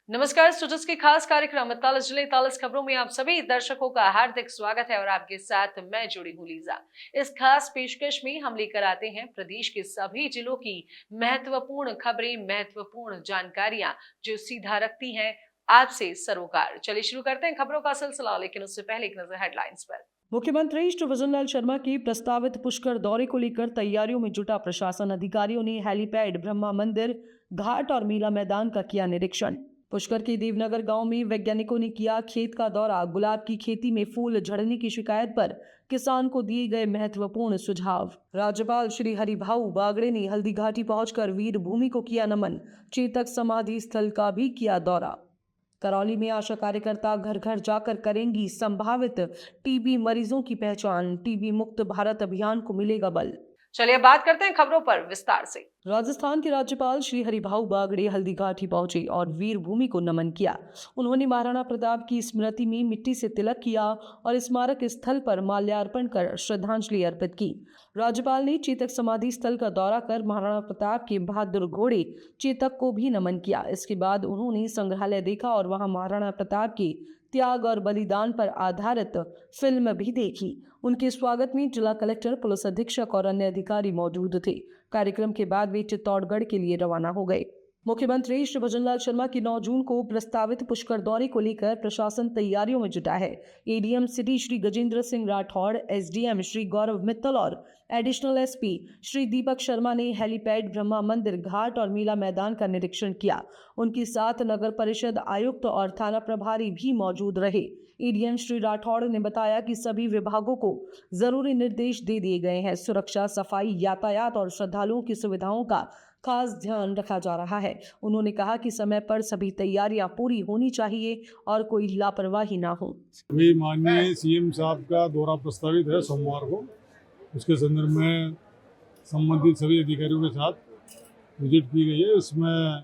नमस्कार। सुजस के खास कार्यक्रम इतालिस जिले इतालिस खबरों में आप सभी दर्शकों का हार्दिक स्वागत है और आपके साथ मैं जुड़ी हूं लीजा। इस खास पेशकश में हम लेकर आते हैं प्रदेश के सभी जिलों की महत्वपूर्ण खबरें, महत्वपूर्ण जानकारियां जो सीधा रखती हैं आपसे सरोकार। चलिए शुरू करते हैं खबरों का सिलसिला, लेकिन उससे पहले एक नजर हेडलाइंस पर। मुख्यमंत्री श्री भजनलाल शर्मा की प्रस्तावित पुष्कर दौरे को लेकर तैयारियों में जुटा प्रशासन। अधिकारियों ने हेलीपैड, ब्रह्मा मंदिर, घाट और मेला मैदान का किया निरीक्षण। पुष्कर के देवनगर गांव में वैज्ञानिकों ने किया खेत का दौरा। गुलाब की खेती में फूल झड़ने की शिकायत पर किसान को दिए गए महत्वपूर्ण सुझाव। राज्यपाल श्री हरिभाऊ बागड़े ने हल्दी घाटी पहुंचकर वीर भूमि को किया नमन। चेतक समाधि स्थल का भी किया दौरा। करौली में आशा कार्यकर्ता घर घर जाकर करेंगी संभावित टीबी मरीजों की पहचान। टीबी मुक्त भारत अभियान को मिलेगा बल। चलिए बात करते हैं खबरों पर विस्तार से। राजस्थान के राज्यपाल श्री हरिभाऊ बागड़े हल्दी घाटी पहुंचे और वीर भूमि को नमन किया। उन्होंने महाराणा प्रताप की स्मृति में मिट्टी से तिलक किया और स्मारक स्थल पर माल्यार्पण कर श्रद्धांजलि अर्पित की। राज्यपाल ने चेतक समाधि स्थल का दौरा कर महाराणा प्रताप के बहादुर घोड़े चेतक को भी नमन किया। इसके बाद उन्होंने संग्रहालय देखा और वहां महाराणा प्रताप के त्याग और बलिदान पर आधारित फिल्म भी देखी। उनके स्वागत में जिला कलेक्टर, पुलिस अधीक्षक और अन्य अधिकारी मौजूद थे। कार्यक्रम के बाद वे चित्तौड़गढ़ के लिए रवाना हो गए। मुख्यमंत्री श्री भजनलाल शर्मा की 9 जून को प्रस्तावित पुष्कर दौरे को लेकर प्रशासन तैयारियों में जुटा है। ADM city Shri Gajendra Singh Rathore, SDM Shri Gaurav Mittal और एडिशनल एसपी श्री दीपक शर्मा ने हेलीपैड, ब्रह्मा मंदिर, घाट और मेला मैदान का निरीक्षण किया। उनके साथ नगर परिषद आयुक्त और थाना प्रभारी भी मौजूद रहे। एडीएम श्री राठौड़ ने बताया कि सभी विभागों को जरूरी निर्देश दे दिए गए हैं। सुरक्षा, सफाई, यातायात और श्रद्धालुओं की सुविधाओं का खास ध्यान रखा जा रहा है। उन्होंने कहा कि समय पर सभी तैयारियां पूरी होनी चाहिए और कोई लापरवाही ना हो। अभी माननीय सीएम साहब का दौरा प्रस्तावित है सोमवार को। उसके संदर्भ में संबंधित सभी अधिकारियों के साथ विजिट की गई है। इसमें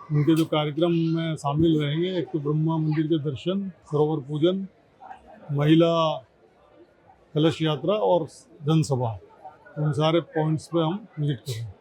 उनके जो कार्यक्रम में शामिल रहेंगे, एक तो ब्रह्मा मंदिर के दर्शन, सरोवर पूजन, महिला कलश यात्रा और जनसभा, उन सारे पॉइंट्स पे हम विजिट करेंगे।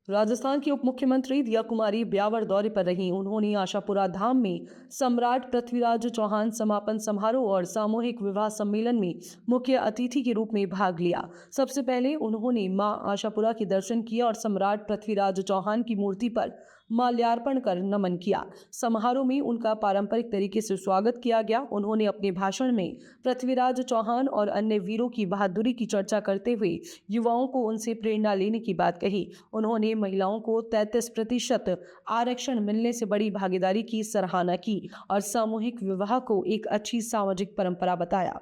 राजस्थान की उप मुख्यमंत्री दिया कुमारी ब्यावर दौरे पर रहीं। उन्होंने आशापुरा धाम में सम्राट पृथ्वीराज चौहान समापन समारोह और सामूहिक विवाह सम्मेलन में मुख्य अतिथि के रूप में भाग लिया। सबसे पहले उन्होंने मां आशापुरा के दर्शन किए और सम्राट पृथ्वीराज चौहान की मूर्ति पर माल्यार्पण कर नमन किया। समारोह में उनका पारंपरिक तरीके से स्वागत किया गया। उन्होंने अपने भाषण में पृथ्वीराज चौहान और अन्य वीरों की बहादुरी की चर्चा करते हुए युवाओं को उनसे प्रेरणा लेने की बात कही। उन्होंने महिलाओं को 33% आरक्षण मिलने से बड़ी भागीदारी की सराहना की और सामूहिक विवाह को एक अच्छी सामाजिक परंपरा बताया।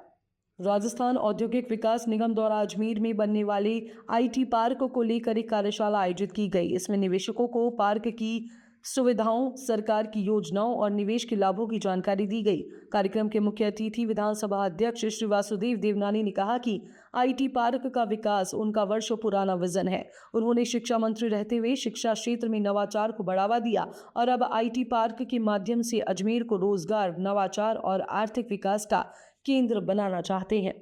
राजस्थान औद्योगिक विकास निगम द्वारा अजमेर में बनने वाले आईटी पार्क को लेकर एक कार्यशाला आयोजित की गई। इसमें निवेशकों को पार्क की सुविधाओं, सरकार की योजनाओं और निवेश के लाभों की जानकारी दी गई। कार्यक्रम के मुख्य अतिथि विधानसभा अध्यक्ष श्री वासुदेव देवनानी ने कहा कि आईटी पार्क का विकास उनका वर्षों पुराना विजन है। उन्होंने शिक्षा मंत्री रहते हुए शिक्षा क्षेत्र में नवाचार को बढ़ावा दिया और अब आईटी पार्क के माध्यम से अजमेर को रोजगार, नवाचार और आर्थिक विकास का केंद्र बनाना चाहते हैं।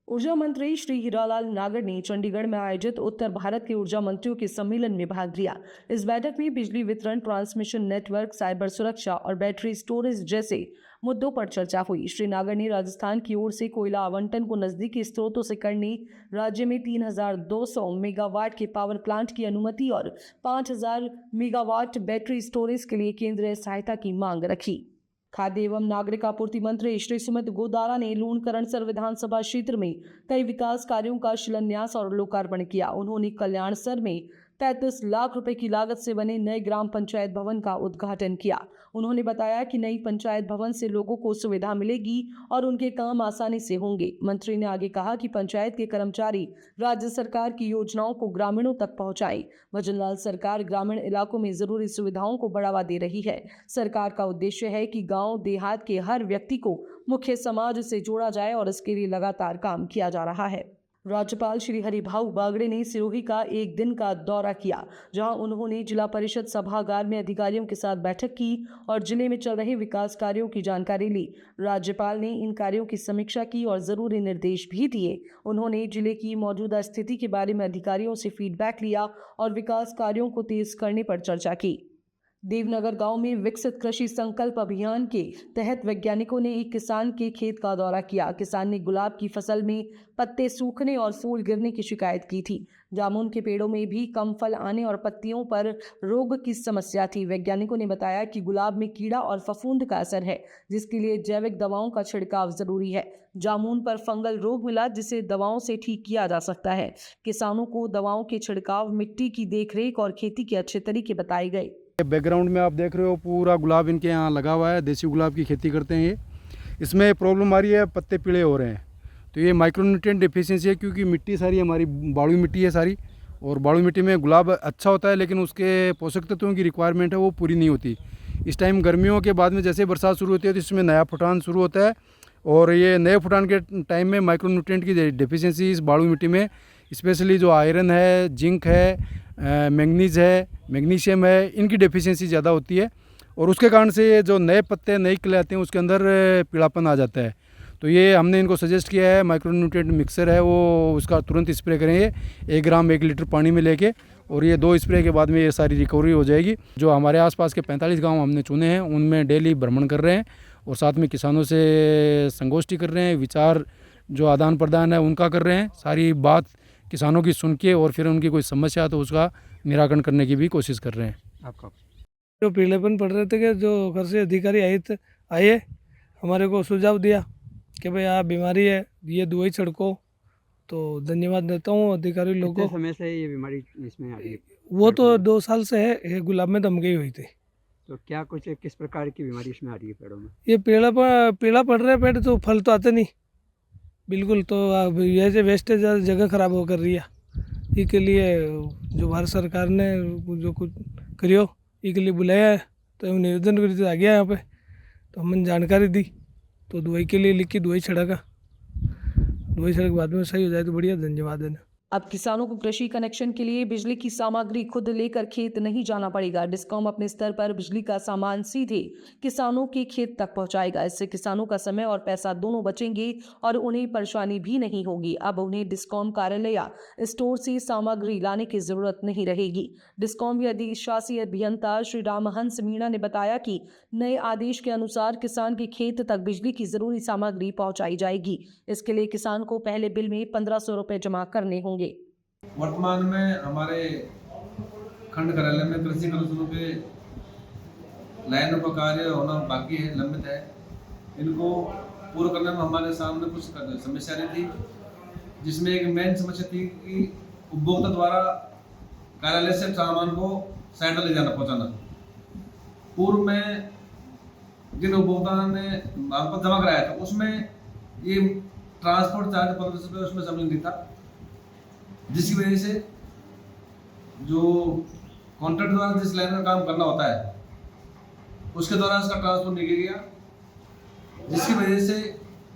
ऊर्जा मंत्री श्री हीरालाल नागर ने चंडीगढ़ में आयोजित उत्तर भारत के ऊर्जा मंत्रियों के सम्मेलन में भाग लिया। इस बैठक में बिजली वितरण, ट्रांसमिशन नेटवर्क, साइबर सुरक्षा और बैटरी स्टोरेज जैसे मुद्दों पर चर्चा हुई। श्री नागर ने राजस्थान की ओर से कोयला आवंटन को नजदीकी स्रोतों से करने, राज्य में 3200 मेगावाट के पावर प्लांट की अनुमति और 5000 मेगावाट बैटरी स्टोरेज के लिए केंद्रीय सहायता की मांग रखी। खाद्य एवं नागरिक आपूर्ति मंत्री श्री सुमित गोदारा ने लूणकरणसर विधानसभा क्षेत्र में कई विकास कार्यों का शिलान्यास और लोकार्पण किया। उन्होंने कल्याणसर में 33 लाख रुपए की लागत से बने नए ग्राम पंचायत भवन का उद्घाटन किया। उन्होंने बताया कि नई पंचायत भवन से लोगों को सुविधा मिलेगी और उनके काम आसानी से होंगे। मंत्री ने आगे कहा कि पंचायत के कर्मचारी राज्य सरकार की योजनाओं को ग्रामीणों तक पहुंचाएं। भजनलाल सरकार ग्रामीण इलाकों में जरूरी सुविधाओं को बढ़ावा दे रही है। सरकार का उद्देश्य है कि गांव देहात के हर व्यक्ति को मुख्य समाज से जोड़ा जाए और इसके लिए लगातार काम किया जा रहा है। राज्यपाल श्री हरिभाऊ बागड़े ने सिरोही का एक दिन का दौरा किया, जहां उन्होंने जिला परिषद सभागार में अधिकारियों के साथ बैठक की और जिले में चल रहे विकास कार्यों की जानकारी ली। राज्यपाल ने इन कार्यों की समीक्षा की और जरूरी निर्देश भी दिए। उन्होंने जिले की मौजूदा स्थिति के बारे में अधिकारियों से फीडबैक लिया और विकास कार्यों को तेज करने पर चर्चा की। देवनगर गांव में विकसित कृषि संकल्प अभियान के तहत वैज्ञानिकों ने एक किसान के खेत का दौरा किया। किसान ने गुलाब की फसल में पत्ते सूखने और फूल गिरने की शिकायत की थी। जामुन के पेड़ों में भी कम फल आने और पत्तियों पर रोग की समस्या थी। वैज्ञानिकों ने बताया कि गुलाब में कीड़ा और फफूंद का असर है, जिसके लिए जैविक दवाओं का छिड़काव जरूरी है। जामुन पर फंगल रोग मिला, जिसे दवाओं से ठीक किया जा सकता है। किसानों को दवाओं के छिड़काव, मिट्टी की देखरेख और खेती के अच्छे तरीके बताए गए। बैकग्राउंड में आप देख रहे हो पूरा गुलाब इनके यहाँ लगा हुआ है। देसी गुलाब की खेती करते हैं ये। इसमें प्रॉब्लम आ रही है, पत्ते पीले हो रहे हैं, तो ये माइक्रोन्यूट्रिएंट डेफिशिएंसी है, क्योंकि मिट्टी सारी हमारी बालू मिट्टी है सारी, और बालू मिट्टी में गुलाब अच्छा होता है, लेकिन उसके पोषक तत्वों की रिक्वायरमेंट है वो पूरी नहीं होती। इस टाइम गर्मियों के बाद में जैसे बरसात शुरू होती है तो इसमें नया फुटान शुरू होता है, और ये नए फुटान के टाइम में माइक्रोन्यूट्रिएंट की डेफिशिएंसी इस बालू मिट्टी में, स्पेशली जो आयरन है, जिंक है, मैग्नीज है, मैग्नीशियम है, इनकी डेफिशिएंसी ज़्यादा होती है, और उसके कारण से ये जो नए पत्ते नई कली आते हैं उसके अंदर पीलापन आ जाता है। तो ये हमने इनको सजेस्ट किया है, माइक्रोन्यूट्रिएंट मिक्सर है वो, उसका तुरंत स्प्रे करेंगे 1 ग्राम 1 लीटर पानी में लेके, और ये 2 स्प्रे के बाद में ये सारी रिकवरी हो जाएगी। जो हमारे आसपास के 45 गांव हमने चुने हैं उनमें डेली भ्रमण कर रहे हैं, और साथ में किसानों से संगोष्ठी कर रहे हैं, विचार जो आदान प्रदान है उनका कर रहे हैं, सारी बात किसानों की सुन के, और फिर उनकी कोई समस्या तो उसका निराकरण करने की भी कोशिश कर रहे हैं। आपका जो पीलेपन पड़ रहे थे कि जो घर से अधिकारी आए हमारे को सुझाव दिया कि भाई आप बीमारी है, ये दवाई छिड़को, तो धन्यवाद देता हूँ अधिकारी लोगों को। समय से ये बीमारी इसमें आ रही है? वो तो 2 साल से है, ये गुलाब में दम गई हुई थी। तो क्या कुछ किस प्रकार की बीमारी इसमें आ रही है पेड़ों में? ये पीला पड़ रहा है पेड़, तो फल तो आते नहीं बिल्कुल। तो अब ये जो वेस्टेज जगह ख़राब हो कर रही है, इसके लिए जो भारत सरकार ने जो कुछ करियो इसके लिए बुलाया है, तो निवेदन कर आ गया यहाँ पे, तो हमने जानकारी दी, तो दवाई के लिए लिखी, दवाई छिड़का, दवाई छिड़क बाद में सही हो जाए तो बढ़िया, धन्यवाद है। अब किसानों को कृषि कनेक्शन के लिए बिजली की सामग्री खुद लेकर खेत नहीं जाना पड़ेगा। डिस्कॉम अपने स्तर पर बिजली का सामान सीधे किसानों के खेत तक पहुंचाएगा। इससे किसानों का समय और पैसा दोनों बचेंगे और उन्हें परेशानी भी नहीं होगी। अब उन्हें डिस्कॉम कार्यालय या स्टोर से सामग्री लाने की जरूरत नहीं रहेगी। डिस्कॉम के अधिशासी अभियंता श्री रामहंस मीणा ने बताया कि नए आदेश के अनुसार किसान के खेत तक बिजली की जरूरी सामग्री पहुंचाई जाएगी। इसके लिए किसान को पहले बिल में 1500 रुपए जमा करने होंगे। वर्तमान में हमारे खंड कार्यालय में कृषि कनेक्शनों के लाइनों का कार्य होना बाकी है, लंबित है। इनको पूर्ण करने में हमारे सामने कुछ समस्या रही थी, जिसमें एक मेन समस्या थी कि उपभोक्ता द्वारा कार्यालय से सामान को साइड ले जाना पहुंचाना। पूर्व में जिन उपभोक्ता ने आपको जमा कराया था उसमें ये ट्रांसपोर्ट चार्ज 1500 रुपये उसमें शामिल नहीं था, जिसकी वजह से जो कॉन्ट्रैक्ट द्वारा जिस लाइन का काम करना होता है उसके दौरान इसका ट्रांसपोर्ट नहीं किया गया, जिसकी वजह से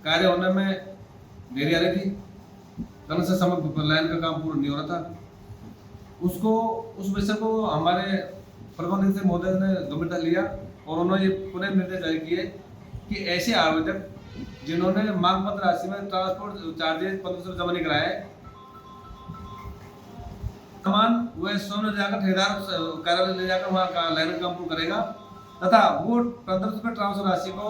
कार्य होने में देरी आ रही थी, कारण से समय लाइन का काम पूरा नहीं हो रहा था। उस विषय को हमारे प्रबंध निदेशक महोदय ने गंभीरता लिया और उन्होंने ये पुनः निर्देश जारी किए कि ऐसे आवेदक जिन्होंने मांग पत्र राशि में ट्रांसपोर्ट चार्जेस 1500 जमा नहीं कराए, सामान वह स्वयं जाकर ठेकेदार कार्यालय ले जाकर वहाँ का लाइन काम पूरा करेगा तथा वो 1500 रुपये ट्रांसफर राशि को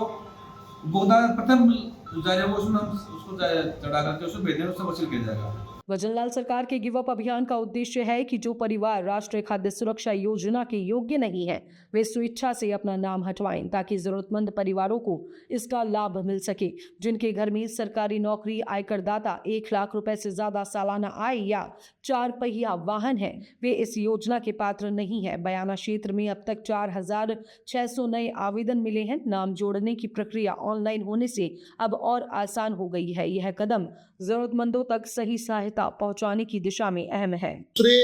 उपभोक्ता प्रथम जारी होगा उसमें हम उसको चढ़ा करके उसको भेजने में उससे वसूल किया जाएगा। वजनलाल सरकार के गिव अप अभियान का उद्देश्य है कि जो परिवार राष्ट्रीय खाद्य सुरक्षा योजना के योग्य नहीं है वे स्वेच्छा से अपना नाम हटवाएं, ताकि जरूरतमंद परिवारों को इसका लाभ मिल सके। जिनके घर में सरकारी नौकरी, आयकर दाता, 1 लाख रुपए से ज्यादा सालाना आय या 4 पहिया वाहन है, वे इस योजना के पात्र नहीं है। बयाना क्षेत्र में अब तक 4600 नए आवेदन मिले हैं। नाम जोड़ने की प्रक्रिया ऑनलाइन होने से अब और आसान हो गई है। यह कदम जरूरतमंदों तक सही सहायता पहुंचाने की दिशा में अहम है। दूसरे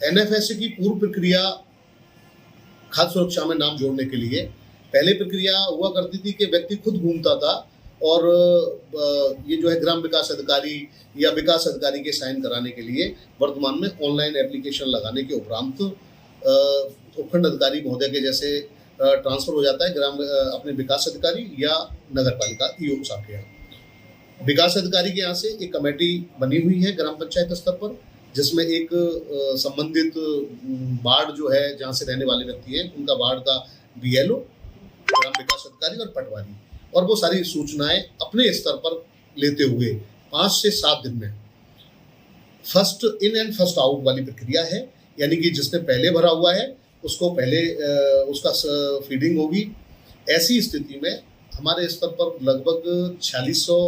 एनएफएसए की पूर्व प्रक्रिया खाद्य सुरक्षा में नाम जोड़ने के लिए पहले प्रक्रिया हुआ करती थी कि व्यक्ति खुद घूमता था और ये जो है ग्राम विकास अधिकारी या विकास अधिकारी के साइन कराने के लिए वर्तमान में ऑनलाइन एप्लीकेशन लगाने के उपरांत उपखंड अधिकारी महोदय के जैसे ट्रांसफर हो जाता है ग्राम अपने विकास अधिकारी या नगर पालिका ईओ साहब के यहाँ। विकास अधिकारी के यहाँ से एक कमेटी बनी हुई है ग्राम पंचायत स्तर पर, जिसमें एक संबंधित वार्ड जो है जहाँ से रहने वाले व्यक्ति हैं उनका वार्ड का BLO, ग्राम विकास अधिकारी और पटवारी, और वो सारी सूचनाएं अपने स्तर पर लेते हुए 5 से 7 दिन में first in and first out वाली प्रक्रिया है, यानी कि जिसने पहले भरा हुआ है उसको पहले उसका फीडिंग होगी। ऐसी स्थिति में हमारे स्तर पर लगभग 4600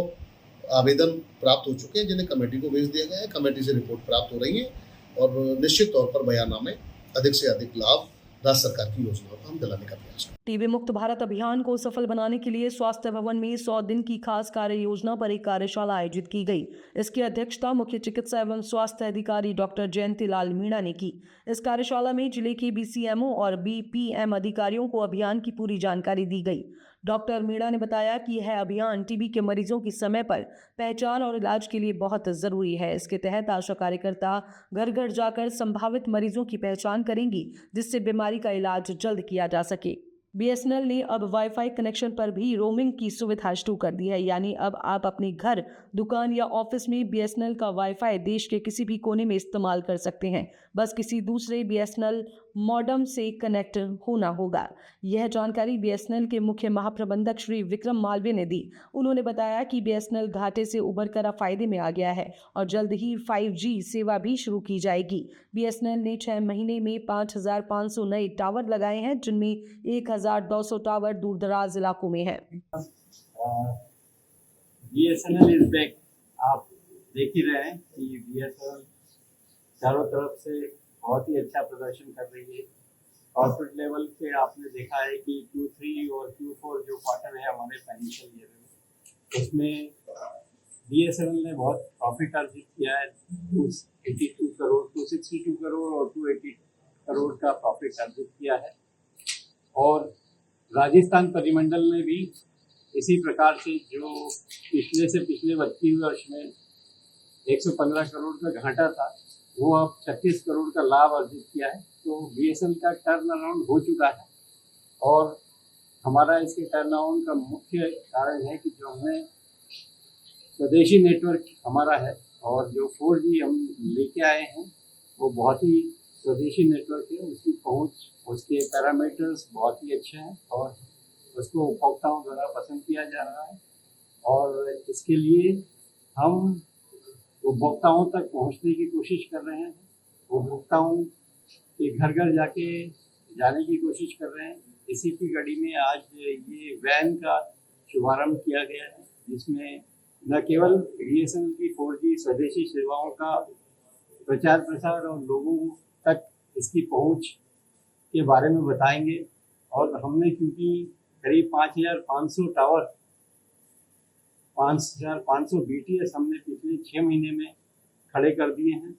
आवेदन प्राप्त हो चुके हैं जिन्हें कमेटी को भेज दिया गया है। कमेटी से रिपोर्ट प्राप्त हो रही है और निश्चित तौर पर बयाननामे अधिक से अधिक लाभ राज्य सरकार की योजनाओं को हम दिलाने का प्रयास करें। टीबी मुक्त भारत अभियान को सफल बनाने के लिए स्वास्थ्य भवन में 100 दिन की खास कार्य योजना पर एक कार्यशाला आयोजित की गई। इसकी अध्यक्षता मुख्य चिकित्सा एवं स्वास्थ्य अधिकारी डॉक्टर जयंती लाल मीणा ने की। इस कार्यशाला में जिले के BCMO और BPM अधिकारियों को अभियान की पूरी जानकारी दी गई। डॉक्टर मीणा ने बताया कि यह अभियान टीबी के मरीजों की समय पर पहचान और इलाज के लिए बहुत ज़रूरी है। इसके तहत आशा कार्यकर्ता घर घर जाकर संभावित मरीजों की पहचान करेंगी, जिससे बीमारी का इलाज जल्द किया जा सके। BSNL ने अब वाईफाई कनेक्शन पर भी रोमिंग की सुविधा शुरू कर दी है, यानी अब आप अपने घर, दुकान या ऑफिस में BSNL का वाईफाई देश के किसी भी कोने में इस्तेमाल कर सकते हैं। बस किसी दूसरे BSNL मॉडम से कनेक्ट होना होगा। यह जानकारी BSNL के मुख्य महाप्रबंधक श्री विक्रम मालवीय ने दी। उन्होंने बताया कि BSNL घाटे से उबरकर अब फायदे में आ गया है और जल्द ही 5G सेवा भी शुरू की जाएगी। BSNL ने 6 महीने में 5500 नए टावर लगाए हैं, जिनमें 1200 टावर दूरदराज इलाकों में हैं। BSNL is back. आप देख ही रहे हैं कि BSNL चारों तरफ से बहुत ही अच्छा प्रदर्शन कर रही है। कॉर्पोरेट लेवल पे आपने देखा है कि Q3 और Q4 जो क्वार्टर है हमारे फाइनेंशियल ईयर में, उसमें BSNL ने बहुत प्रॉफिट अर्जित किया है। 282 करोड़, 262 करोड़ और 280 करोड़ का प्रॉफिट अर्जित किया है। और राजस्थान परिमंडल ने भी इसी प्रकार से जो पिछले से पिछले 32 वर्ष में 115 करोड़ का घाटा था, वो अब 36 करोड़ का लाभ अर्जित किया है। तो BSNL का टर्न अराउंड हो चुका है और हमारा इसके टर्न अराउंड का मुख्य कारण है कि जो हमने स्वदेशी नेटवर्क हमारा है और जो 4G हम लेके आए हैं वो बहुत ही स्वदेशी नेटवर्क है। उसकी पहुंच, उसके पैरामीटर्स बहुत ही अच्छे हैं और उसको उपभोक्ताओं द्वारा पसंद किया जा रहा है। और इसके लिए हम उपभोक्ताओं तक पहुंचने की कोशिश कर रहे हैं, उपभोक्ताओं के घर घर जाने की कोशिश कर रहे हैं। इसी की कड़ी में आज ये वैन का शुभारंभ किया गया है, जिसमें न केवल BSNL की 4G स्वदेशी सेवाओं का प्रचार प्रसार और लोगों तक इसकी पहुंच के बारे में बताएंगे। और हमने क्योंकि करीब 5500 टावर, 5500 BTS हमने पिछले 6 महीने में खड़े कर दिए हैं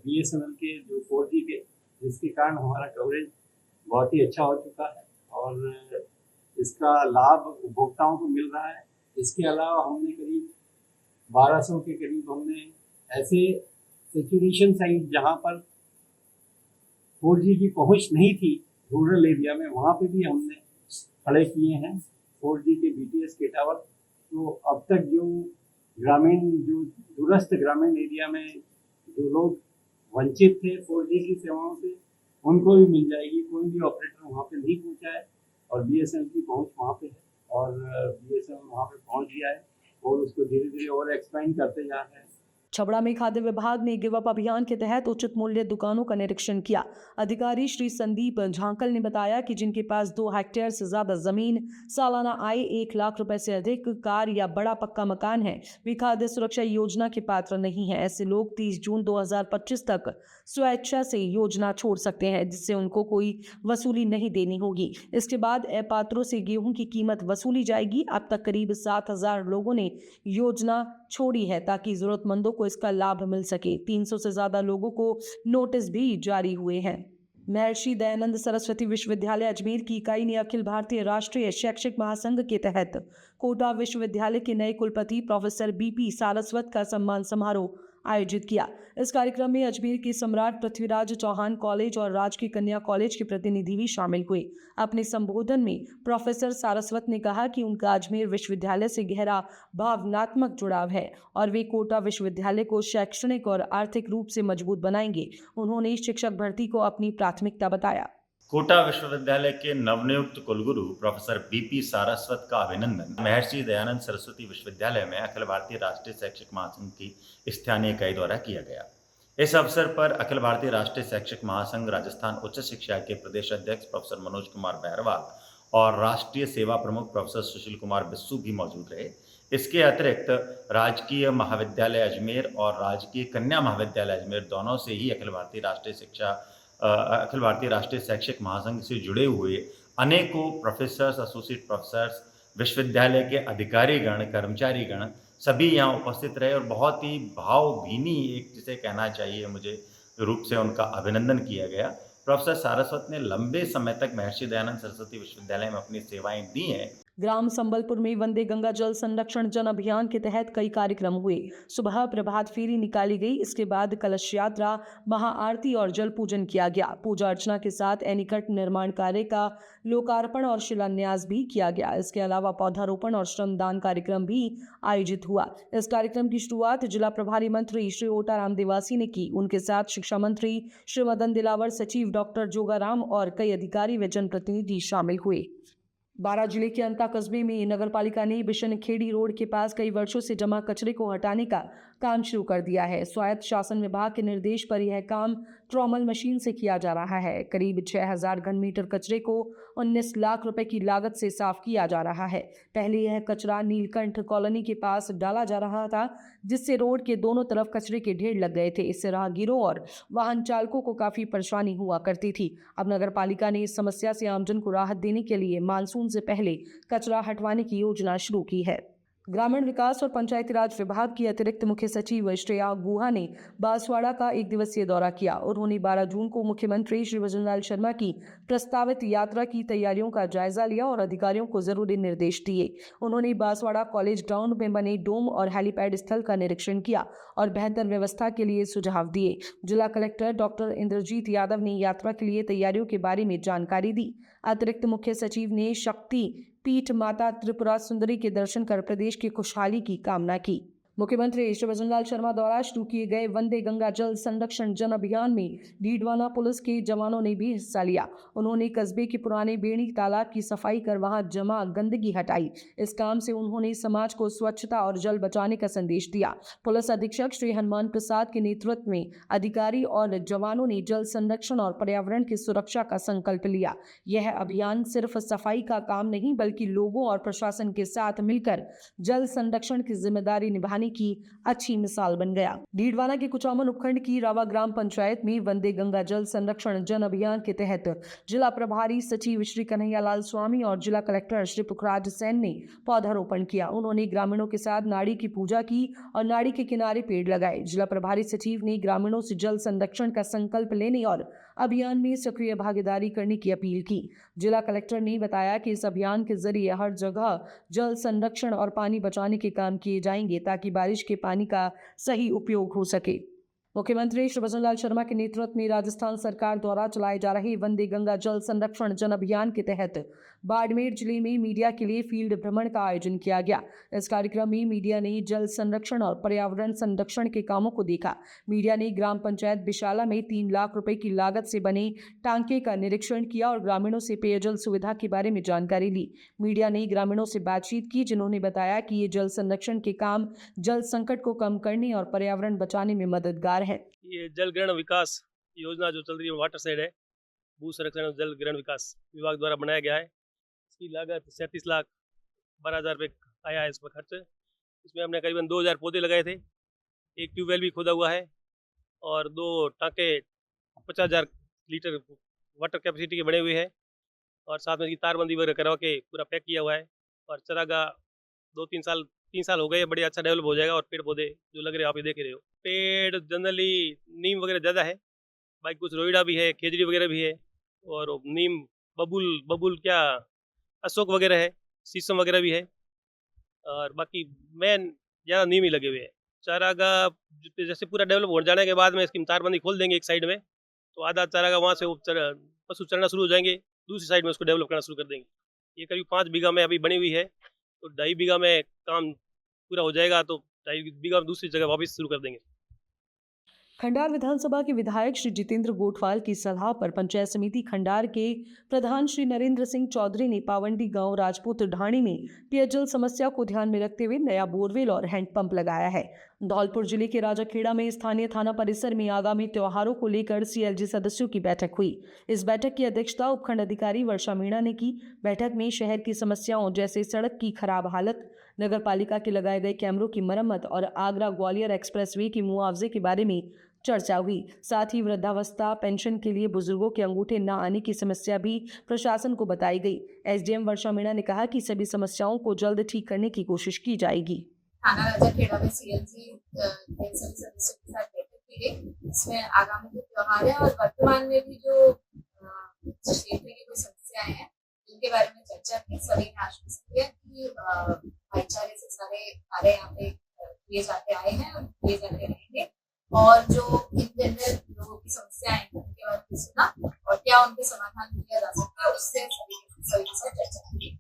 BSNL के जो 4G के, जिसके कारण हमारा कवरेज बहुत ही अच्छा हो चुका है और इसका लाभ उपभोक्ताओं को मिल रहा है। इसके अलावा हमने करीब 1200 के करीब हमने ऐसे सेचुरेशन साइट जहाँ पर 4G की पहुँच नहीं थी रूरल एरिया में, वहाँ पे भी हमने खड़े किए हैं 4G के BTS के टावर। तो अब तक जो दूरस्थ ग्रामीण एरिया में जो लोग वंचित थे 4G की सेवाओं से, उनको भी मिल जाएगी। कोई भी ऑपरेटर वहाँ पे नहीं पहुँचा है और BSNL की पहुँच वहाँ पे है और BSNL वहाँ पे पहुँच गया है और उसको धीरे धीरे और एक्सपेंड करते जा रहे हैं। छबड़ा में खाद्य विभाग ने गिव अप अभियान के तहत उचित मूल्य दुकानों का निरीक्षण किया। अधिकारी श्री संदीप झांकल ने बताया कि जिनके पास 2 हेक्टेयर से ज्यादा जमीन, सालाना आय 1 लाख रुपए से अधिक, कार या बड़ा पक्का मकान है, वे खाद्य सुरक्षा योजना के पात्र नहीं है। ऐसे लोग 30 जून 2025 तक स्वेच्छा से योजना छोड़ सकते हैं, जिससे उनको कोई वसूली नहीं देनी होगी। इसके बाद अपात्रों से गेहूं की कीमत वसूली जाएगी। अब तक करीब 7000 लोगों ने योजना छोड़ी है ताकि जरूरतमंदों को इसका लाभ मिल सके। 300 से ज्यादा लोगों को नोटिस भी जारी हुए हैं। महर्षि दयानंद सरस्वती विश्वविद्यालय अजमेर की इकाई ने अखिल भारतीय राष्ट्रीय शैक्षिक महासंघ के तहत कोटा विश्वविद्यालय के नए कुलपति प्रोफेसर BP सारस्वत का सम्मान समारोह आयोजित किया। इस कार्यक्रम में अजमेर के सम्राट पृथ्वीराज चौहान कॉलेज और राजकीय कन्या कॉलेज के प्रतिनिधि भी शामिल हुए। अपने संबोधन में प्रोफेसर सारस्वत ने कहा कि उनका अजमेर विश्वविद्यालय से गहरा भावनात्मक जुड़ाव है और वे कोटा विश्वविद्यालय को शैक्षणिक और आर्थिक रूप से मजबूत बनाएंगे। उन्होंने शिक्षक भर्ती को अपनी प्राथमिकता बताया। कोटा विश्वविद्यालय के नवनियुक्त कुलगुरु प्रोफेसर बीपी सारस्वत का अभिनंदन महर्षि दयानंद सरस्वती विश्वविद्यालय में अखिल भारतीय राष्ट्रीय शैक्षिक महासंघ की स्थानीय इकाई द्वारा किया गया। इस अवसर पर अखिल भारतीय राष्ट्रीय शैक्षिक महासंघ राजस्थान उच्च शिक्षा के प्रदेश अध्यक्ष प्रोफेसर मनोज कुमार बहरवाल और राष्ट्रीय सेवा प्रमुख प्रोफेसर सुशील कुमार बिस्सू भी मौजूद रहे। इसके अतिरिक्त राजकीय महाविद्यालय अजमेर और राजकीय कन्या महाविद्यालय अजमेर दोनों से ही अखिल भारतीय राष्ट्रीय शैक्षिक महासंघ से जुड़े हुए अनेकों प्रोफेसर्स, एसोसिएट प्रोफेसर्स, विश्वविद्यालय के अधिकारीगण, कर्मचारीगण सभी यहाँ उपस्थित रहे और बहुत ही भावभीनी एक जिसे कहना चाहिए मुझे रूप से उनका अभिनंदन किया गया। प्रोफेसर सारस्वत ने लंबे समय तक महर्षि दयानंद सरस्वती विश्वविद्यालय में अपनी सेवाएं दी हैं। ग्राम संबलपुर में वंदे गंगा जल संरक्षण जन अभियान के तहत कई कार्यक्रम हुए। सुबह प्रभात फेरी निकाली गई। इसके बाद कलश यात्रा, महाआरती और जल पूजन किया गया। पूजा अर्चना के साथ एनीकट निर्माण कार्य का लोकार्पण और शिलान्यास भी किया गया। इसके अलावा पौधारोपण और श्रमदान कार्यक्रम भी आयोजित हुआ। इस कार्यक्रम की शुरुआत जिला प्रभारी मंत्री श्री ओटाराम देवासी ने की। उनके साथ शिक्षा मंत्री श्री मदन दिलावर, सचिव डॉक्टर जोगाराम और कई अधिकारी व जनप्रतिनिधि शामिल हुए। बारां जिले के अंता कस्बे में नगरपालिका ने बिशनखेड़ी रोड के पास कई वर्षों से जमा कचरे को हटाने का काम शुरू कर दिया है। स्वायत्त शासन विभाग के निर्देश पर यह काम ट्रॉमल मशीन से किया जा रहा है। करीब 6000 घन मीटर कचरे को 19 लाख रुपए की लागत से साफ किया जा रहा है। पहले यह कचरा नीलकंठ कॉलोनी के पास डाला जा रहा था, जिससे रोड के दोनों तरफ कचरे के ढेर लग गए थे। इससे राहगीरों और वाहन चालकों को काफी परेशानी हुआ करती थी। अब नगरपालिका ने इस समस्या से आमजन को राहत देने के लिए मानसून से पहले कचरा हटवाने की योजना शुरू की है। ग्रामीण विकास और पंचायती राज विभाग की अतिरिक्त मुख्य सचिव श्रेया गुहा ने बांसवाड़ा का 1 दिवसीय दौरा किया। उन्होंने 12 जून को मुख्यमंत्री श्री भजनलाल शर्मा की प्रस्तावित यात्रा की तैयारियों का जायजा लिया और अधिकारियों को जरूरी निर्देश दिए। उन्होंने बांसवाड़ा कॉलेज ग्राउंड में बने डोम और हेलीपैड स्थल का निरीक्षण किया और बेहतर व्यवस्था के लिए सुझाव दिए। जिला कलेक्टर डॉक्टर इंद्रजीत यादव ने यात्रा के लिए तैयारियों के बारे में जानकारी दी। अतिरिक्त मुख्य सचिव ने शक्ति पीठ माता त्रिपुरा सुंदरी के दर्शन कर प्रदेश की खुशहाली की कामना की। मुख्यमंत्री श्री भजनलाल शर्मा द्वारा शुरू किए गए वंदे गंगा जल संरक्षण जन अभियान में डीडवाना पुलिस के जवानों ने भी हिस्सा लिया। उन्होंने कस्बे के पुराने बेणी तालाब की सफाई कर वहां जमा गंदगी हटाई। इस काम से उन्होंने समाज को स्वच्छता और जल बचाने का संदेश दिया। पुलिस अधीक्षक श्री हनुमान प्रसाद के नेतृत्व में अधिकारी और जवानों ने जल संरक्षण और पर्यावरण की सुरक्षा का संकल्प लिया। यह अभियान सिर्फ सफाई का काम नहीं बल्कि लोगों और प्रशासन के साथ मिलकर जल संरक्षण की जिम्मेदारी निभाने की अच्छी मिसाल बन गया। डीडवाना के कुचामन उपखंड की रावा ग्राम पंचायत में वंदे गंगा जल संरक्षण जन अभियान के तहत जिला प्रभारी सचिव श्री कन्हैयालाल स्वामी और जिला कलेक्टर श्री पुखराज सेन ने पौधारोपण किया। उन्होंने ग्रामीणों के साथ नाड़ी की पूजा की और नाड़ी के किनारे पेड़ लगाए। जिला प्रभारी सचिव ने ग्रामीणों से जल संरक्षण का संकल्प लेने और अभियान में सक्रिय भागीदारी करने की अपील की। जिला कलेक्टर ने बताया कि इस अभियान के जरिए हर जगह जल संरक्षण और पानी बचाने के काम किए जाएंगे ताकि बारिश के पानी का सही उपयोग हो सके। मुख्यमंत्री श्री भजनलाल शर्मा के नेतृत्व में राजस्थान सरकार द्वारा चलाए जा रहे वंदे गंगा जल संरक्षण जन अभियान के तहत बाड़मेर जिले में मीडिया के लिए फील्ड भ्रमण का आयोजन किया गया। इस कार्यक्रम में मीडिया ने जल संरक्षण और पर्यावरण संरक्षण के कामों को देखा। मीडिया ने ग्राम पंचायत बिशाला में 3 लाख रुपए की लागत से बने टांके का निरीक्षण किया और ग्रामीणों से पेयजल सुविधा के बारे में जानकारी ली। मीडिया ने ग्रामीणों से बातचीत की, जिन्होंने बताया कि ये जल संरक्षण के काम जल संकट को कम करने और पर्यावरण बचाने में मददगार है। ये जल ग्रहण विकास योजना जो चल रही है वाटर साइड है, भू संरक्षण और जल ग्रहण विकास विभाग द्वारा बनाया गया है। इसकी लागत 37,12,000 रुपये आया है इस पर खर्च। इसमें हमने करीबन 2000 पौधे लगाए थे, एक ट्यूबवेल भी खोदा हुआ है और 2 टाँके 50,000 लीटर वाटर कैपेसिटी के बने हुए हैं और साथ में इसकी तारबंदी वगैरह करवा के पूरा पैक किया हुआ है। और चरागाह 3 साल हो गए, बड़े अच्छा डेवलप हो जाएगा। और पेड़ पौधे जो लग रहे हैं आप ये देख रहे हो, पेड़ जनरली नीम वगैरह ज़्यादा है, बाकी कुछ रोइडा भी है, खेजड़ी वगैरह भी है और नीम बबुल क्या अशोक वगैरह है, शीशम वगैरह भी है और बाकी मेन ज़्यादा नीम ही लगे हुए हैं। चारागाह जैसे पूरा डेवलप हो जाने के बाद में इसकी तारबंदी खोल देंगे एक साइड में, तो आधा चारागाह वहाँ से पशु चरना शुरू हो जाएंगे, दूसरी साइड में उसको डेवलप करना शुरू कर देंगे। ये करीब 5 बीघा में अभी बनी हुई है, तो 2.5 बीघा में काम पूरा हो जाएगा, तो 2.5 बीघा दूसरी जगह वापस शुरू कर देंगे। खंडार विधानसभा के विधायक श्री जितेंद्र गोठवाल की सलाह पर पंचायत समिति खंडार के प्रधान श्री नरेंद्र सिंह चौधरी ने पावंडी गांव राजपूत ढाणी में पेयजल समस्या को ध्यान में रखते हुए नया बोरवेल और हैंडपंप लगाया है। धौलपुर जिले के राजाखेड़ा में स्थानीय थाना परिसर में आगामी त्योहारों को लेकर सीएलजी सदस्यों की बैठक हुई। इस बैठक की अध्यक्षता उपखंड अधिकारी वर्षा मीणा ने की। बैठक में शहर की समस्याओं जैसे सड़क की खराब हालत, नगर पालिका के लगाए गए कैमरों की मरम्मत और आगरा ग्वालियर एक्सप्रेसवे के मुआवजे के बारे में चर्चा हुई। साथ ही वृद्धावस्था पेंशन के लिए बुजुर्गों के अंगूठे न आने की समस्या भी प्रशासन को बताई गई। एसडीएम वर्षा मीणा ने कहा कि सभी समस्याओं को जल्द ठीक करने की कोशिश की जाएगी। थाना राजाखेड़ा में सीएलजी सभी सदस्यों के साथ बैठक की गई। इसमें आगामी जो त्योहार है और वर्तमान में भी जो क्षेत्र की कोई समस्याएं हैं जिनके बारे में चर्चा की। सभी ने आश्वासन दिया कि भाईचारे से सारे कार्य यहाँ पे किए जाते आए हैं और किए जाते रहेंगे, और जो इन जनरल लोगों की समस्याएं हैं उनके बारे में सुना और क्या उनके समाधान किया जा सकता है उससे सभी के साथ चर्चा की।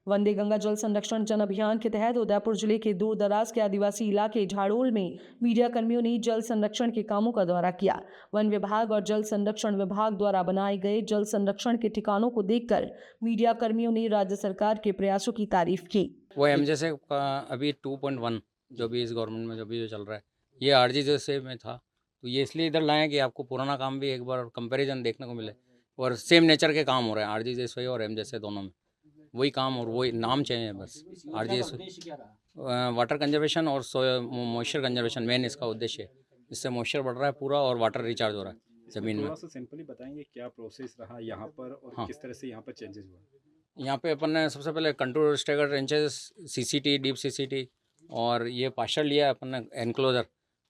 वंदे गंगा जल संरक्षण जन अभियान के तहत उदयपुर जिले के दूर दराज के आदिवासी इलाके झाड़ोल में मीडिया कर्मियों ने जल संरक्षण के कामों का दौरा किया। वन विभाग और जल संरक्षण विभाग द्वारा बनाए गए जल संरक्षण के ठिकानों को देखकर मीडिया कर्मियों ने राज्य सरकार के प्रयासों की तारीफ की। वो एमजेसे का अभी 2.1 जो भी इस गवर्नमेंट में जो भी चल रहा है, ये आरजी जैसे में था, तो ये इसलिए इधर लाएं कि आपको पुराना काम भी एक बार कंपैरिजन देखने को मिले और सेम नेचर के काम हो रहे हैं आरजी जैसे और एम जैसे दोनों में वही काम और वही नाम चेंज है बस। आरजी वाटर कंजर्वेशन और मॉइस्चर कंजर्वेशन मेन इसका उद्देश्य है। इससे मॉइस्चर बढ़ रहा है पूरा और वाटर रिचार्ज हो रहा है ज़मीन में। थोड़ा सा सिंपली बताएंगे क्या प्रोसेस रहा यहाँ पर और हाँ। किस तरह से यहाँ पर चेंजेस हुआ? यहाँ पे अपन ने सबसे पहले control stagger trenches, CCT, deep CCT और ये पास्चर लिया है अपन ने एनक्लोजर।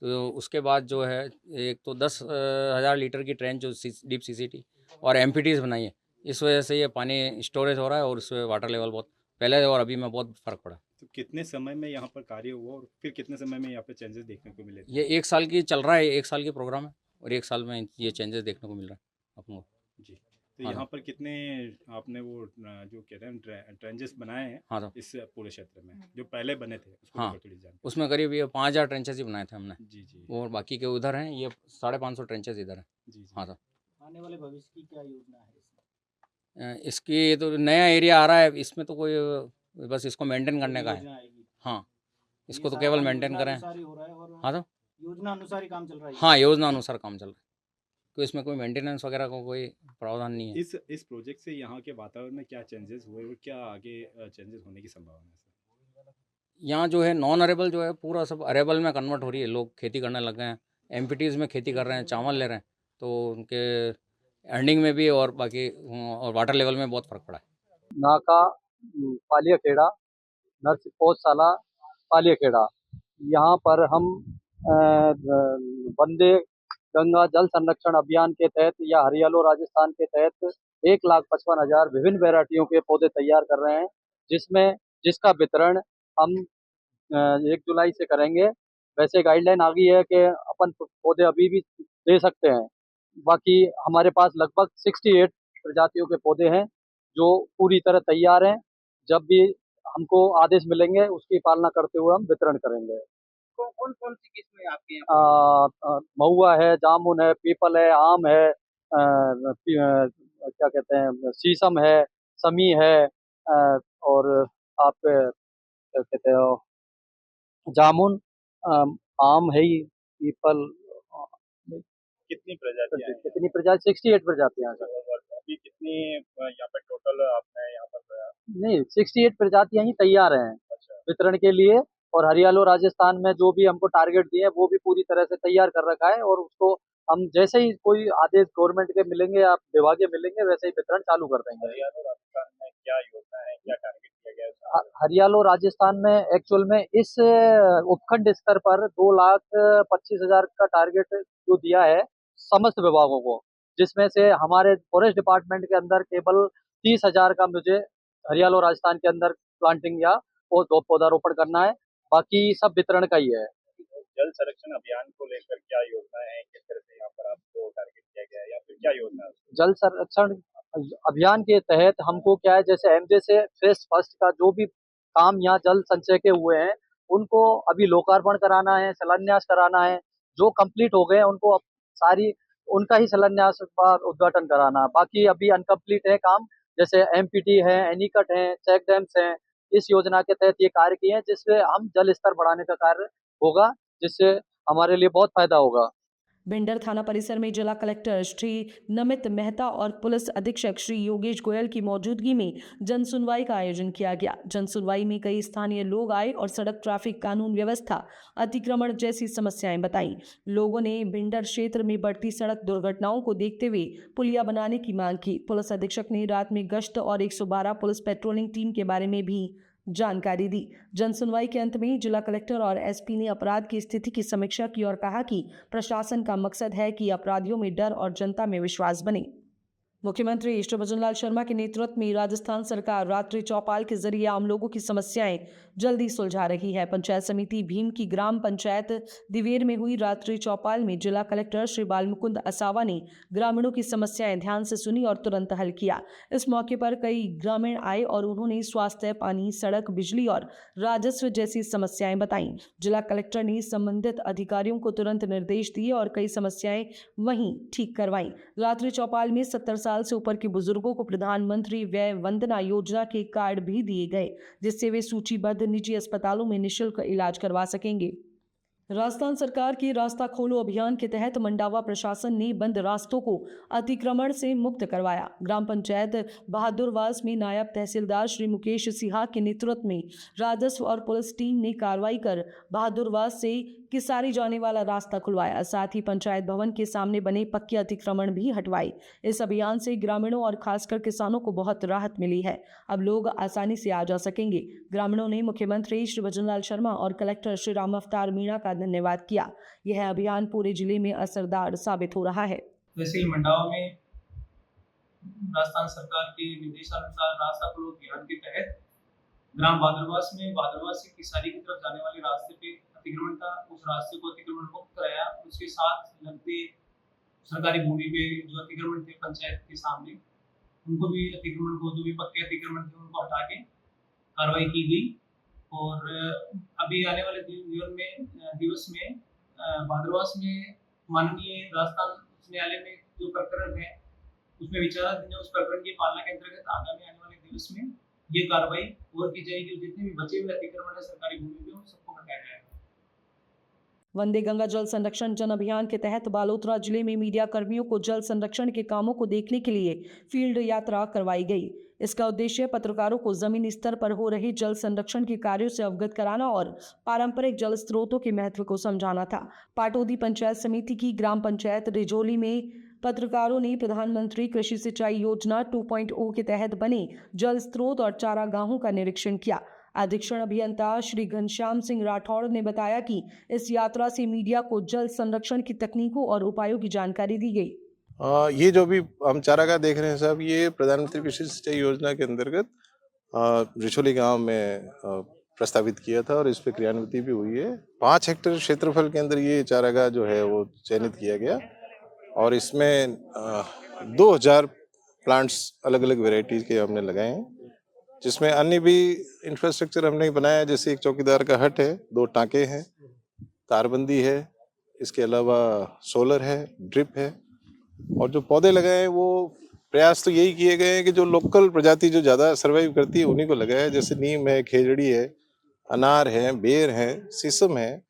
तो उसके बाद जो है एक तो 10,000 लीटर की ट्रेंच जो डीप सीसीटी और एमपीटीज बनाई है। इस वजह से ये पानी स्टोरेज हो रहा है और इसमें वाटर लेवल बहुत पहले और अभी में बहुत फ़र्क पड़ा। तो कितने समय में यहाँ पर कार्य हुआ और फिर कितने समय में यहाँ पर चेंजेस देखने को मिले? ये 1 साल की चल रहा है, 1 साल की प्रोग्राम है और 1 साल में ये चेंजेस देखने को मिल रहा है अपन को। जी, तो हाँ यहाँ पर कितने आपने वो जो कहते हैं ट्रेंचेस बनाए हैं? हाँ तो इस पूरे क्षेत्र में जो पहले बने थे उसको हाँ, थोड़ी जान। उसमें करीब ये 5,000 ट्रेंचेस ही बनाए थे हमने। जी जी और बाकी के उधर हैं, ये 550 ट्रेंचेस इधर हैं। जी जी। हाँ तो आने वाले भविष्य की क्या योजना है इसमें? इसकी ये तो नया एरिया आ रहा है, इसमें तो कोई बस इसको मेंटेन करने का है। योजना आएगी। हाँ, इसको ये तो सारा केवल काम मेंटेन योजना करें। अनुसार ही हो रहा है और हाँ तो योजना अनुसार ही काम चल रहा है। हाँ, योजना अनुसार काम चल रहा है, तो इसमें कोई मेंटेनेंस वगैरह का कोई प्रावधान नहीं है। इस प्रोजेक्ट से यहाँ के वातावरण में क्या चेंजेस हुए और क्या आगे चेंजेस होने की संभावना है? यहाँ जो है नॉन अरेबल जो है पूरा सब अरेबल में कन्वर्ट हो रही है, लोग खेती करने लग गए हैं, एमपीटीज में खेती कर रहे हैं, चावल ले रहे हैं, तो उनके अर्निंग में भी और बाकी और वाटर लेवल में बहुत फ़र्क पड़ा है। नाका पालियाखेड़ा नर्स पौधशाला पालियाखेड़ा, यहाँ पर हम वंदे गंगा जल संरक्षण अभियान के तहत या हरियालो राजस्थान के तहत 1,55,000 विभिन्न वैरायटियों के पौधे तैयार कर रहे हैं, जिसका वितरण हम 1 जुलाई से करेंगे। वैसे गाइडलाइन आ गई है कि अपन पौधे अभी भी दे सकते हैं। बाकी हमारे पास लगभग 68 प्रजातियों के पौधे हैं जो पूरी तरह तैयार हैं। जब भी हमको आदेश मिलेंगे उसकी पालना करते हुए हम वितरण करेंगे। कौन कौन सी किस्में आपके यहाँ? महुआ है, जामुन है, पीपल है, आम है, क्या कहते हैं, शीशम है, समी है, और आप क्या कहते हो, जामुन, आम है ही, पीपल। कितनी प्रजातियाँ हैं? कितनी प्रजाति? 68 प्रजातियाँ हैं सर। अभी कितनी यहाँ पर टोटल आपने यहाँ पर? नहीं, 68 प्रजातियाँ ही तैयार हैं वितरण के लिए, और हरियालो राजस्थान में जो भी हमको टारगेट दिए हैं वो भी पूरी तरह से तैयार कर रखा है, और उसको हम जैसे ही कोई आदेश गवर्नमेंट के मिलेंगे या विभागीय मिलेंगे वैसे ही वितरण चालू कर देंगे। हरियाणा राजस्थान में क्या योजना है, क्या टारगेट किया गया है? हरियालो राजस्थान में एक्चुअल में इस उपखंड स्तर पर 2,25,000 का टारगेट जो दिया है समस्त विभागों को, जिसमें से हमारे फॉरेस्ट डिपार्टमेंट के अंदर केवल 30,000 का मुझे हरियालो राजस्थान के अंदर प्लांटिंग या पौधारोपण करना है, बाकी सब वितरण का ही है। जल संरक्षण अभियान को लेकर क्या योजना है, किस तरह से यहाँ पर आपको टारगेट किया गया है या फिर क्या योजना है? जल संरक्षण अभियान के तहत हमको क्या है, जैसे एमजे से फेज फर्स्ट का जो भी काम यहाँ जल संचय के हुए हैं उनको अभी लोकार्पण कराना है, शिलान्यास कराना है। जो कंप्लीट हो गए हैं उनको अब सारी उनका ही शिलान्यास का उद्घाटन कराना। बाकी अभी अनकम्प्लीट है काम, जैसे एमपीटी है, एनीकट है, चेक डैम्स हैं। इस योजना के तहत ये कार्य किए हैं जिससे हम जल स्तर बढ़ाने का कार्य होगा, जिससे हमारे लिए बहुत फायदा होगा। भिंडर थाना परिसर में जिला कलेक्टर श्री नमित मेहता और पुलिस अधीक्षक श्री योगेश गोयल की मौजूदगी में जन सुनवाई का आयोजन किया गया। जन सुनवाई में कई स्थानीय लोग आए और सड़क, ट्रैफिक, कानून व्यवस्था, अतिक्रमण जैसी समस्याएं बताई। लोगों ने भिंडर क्षेत्र में बढ़ती सड़क दुर्घटनाओं को देखते हुए पुलिया बनाने की मांग की। पुलिस अधीक्षक ने रात में गश्त और 112 पुलिस पेट्रोलिंग टीम के बारे में भी जानकारी दी। जन सुनवाई के अंत में जिला कलेक्टर और एसपी ने अपराध की स्थिति की समीक्षा की और कहा कि प्रशासन का मकसद है कि अपराधियों में डर और जनता में विश्वास बने। मुख्यमंत्री श्री भजनलाल शर्मा के नेतृत्व में राजस्थान सरकार रात्रि चौपाल के जरिए आम लोगों की समस्याएं जल्दी सुलझा रही है। पंचायत समिति भीम की ग्राम पंचायत दिवेर में हुई रात्रि चौपाल में जिला कलेक्टर श्री बालमुकुंद असावा ने ग्रामीणों की समस्याएं ध्यान से सुनी और तुरंत हल किया। इस मौके पर कई ग्रामीण आए और उन्होंने स्वास्थ्य, पानी, सड़क, बिजली और राजस्व जैसी समस्याएं बताईं। जिला कलेक्टर ने संबंधित अधिकारियों को तुरंत निर्देश दिए और कई समस्याएं वहीं ठीक करवाईं। रात्रि चौपाल में 70 साल से ऊपर के बुजुर्गों को प्रधानमंत्री व्यय वंदना योजना के कार्ड भी दिए गए, जिससे वे सूचीबद्ध निजी अस्पतालों में निःशुल्क इलाज करवा सकेंगे। राजस्थान सरकार की रास्ता खोलो अभियान के तहत मंडावा प्रशासन ने बंद रास्तों को अतिक्रमण से मुक्त करवाया। ग्राम पंचायत बहादुरवास में नायब तहसीलदार श्री मुकेश सिहा के नेतृत्व में राजस्व और पुलिस टीम ने कार्रवाई कर बहादुरवास से किसारी जाने वाला रास्ता खुलवाया। साथ ही पंचायत भवन के सामने बने पक्के अतिक्रमण भी हटवाए। इस अभियान से ग्रामीणों और खासकर किसानों को बहुत राहत मिली है। अब लोग आसानी से आ जा सकेंगे। ग्रामीणों ने मुख्यमंत्री श्री भजनलाल शर्मा और कलेक्टर श्री राम अवतार मीणा का धन्यवाद किया। यह अभियान पूरे जिले में असरदार साबित हो रहा है। तहसील मंडावा में राजस्थान सरकार के निर्देशानुसार रास्ता खोलो अभियान के तहत ग्राम बहादुरवास में बहादुरवास से किसारी की तरफ जाने वाले रास्ते पे अतिक्रमण था। उस रास्ते को अतिक्रमण मुक्त कराया। उसके साथ लगते सरकारी भूमि पे जो अतिक्रमण थे पंचायत के सामने, उनको भी अतिक्रमण को जो भी पक्के अतिक्रमण थे उनको हटा के कार्रवाई की गई। और अभी आने वाले दिवस में बहादुरवास में माननीय राजस्थान उच्च न्यायालय में जो प्रकरण है उसमें विचाराधीन है। उस प्रकरण की पालना के अंतर्गत आगामी आने वाले दिवस में ये कार्रवाई और की जाएगी। जितने भी बचे हुए अतिक्रमण है सरकारी भूमि पे उन सबको हटाया जाएगा। वंदे गंगा जल संरक्षण जन अभियान के तहत बालोतरा जिले में मीडिया कर्मियों को जल संरक्षण के कामों को देखने के लिए फील्ड यात्रा करवाई गई। इसका उद्देश्य पत्रकारों को जमीनी स्तर पर हो रहे जल संरक्षण के कार्यों से अवगत कराना और पारंपरिक जल स्रोतों के महत्व को समझाना था। पाटोदी पंचायत समिति की ग्राम पंचायत रिजोली में पत्रकारों ने प्रधानमंत्री कृषि सिंचाई योजना 2.0 के तहत बने जल स्रोत और चारागाहों का निरीक्षण किया। अधीक्षण अभियंता श्री घनश्याम सिंह राठौड़ ने बताया कि इस यात्रा से मीडिया को जल संरक्षण की तकनीकों और उपायों की जानकारी दी गई। ये जो भी हम चारागाह देख रहे हैं साहब, ये प्रधानमंत्री कृषि सिंचाई योजना के अंतर्गत रिछोली गांव में प्रस्तावित किया था और इस पर क्रियान्वित भी हुई है। 5 हेक्टेयर क्षेत्रफल के अंदर ये चारागाह जो है वो चयनित किया गया और इसमें 2000 प्लांट्स अलग अलग वेराइटीज के हमने लगाए हैं, जिसमें अन्य भी इंफ्रास्ट्रक्चर हमने बनाया। जैसे एक चौकीदार का हट है, 2 टाँके हैं, तारबंदी है, इसके अलावा सोलर है, ड्रिप है। और जो पौधे लगाए हैं वो प्रयास तो यही किए गए हैं कि जो लोकल प्रजाति जो ज़्यादा सर्वाइव करती है उन्हीं को लगाया है। जैसे नीम है, खेजड़ी है, अनार है, बेर है, शीशम है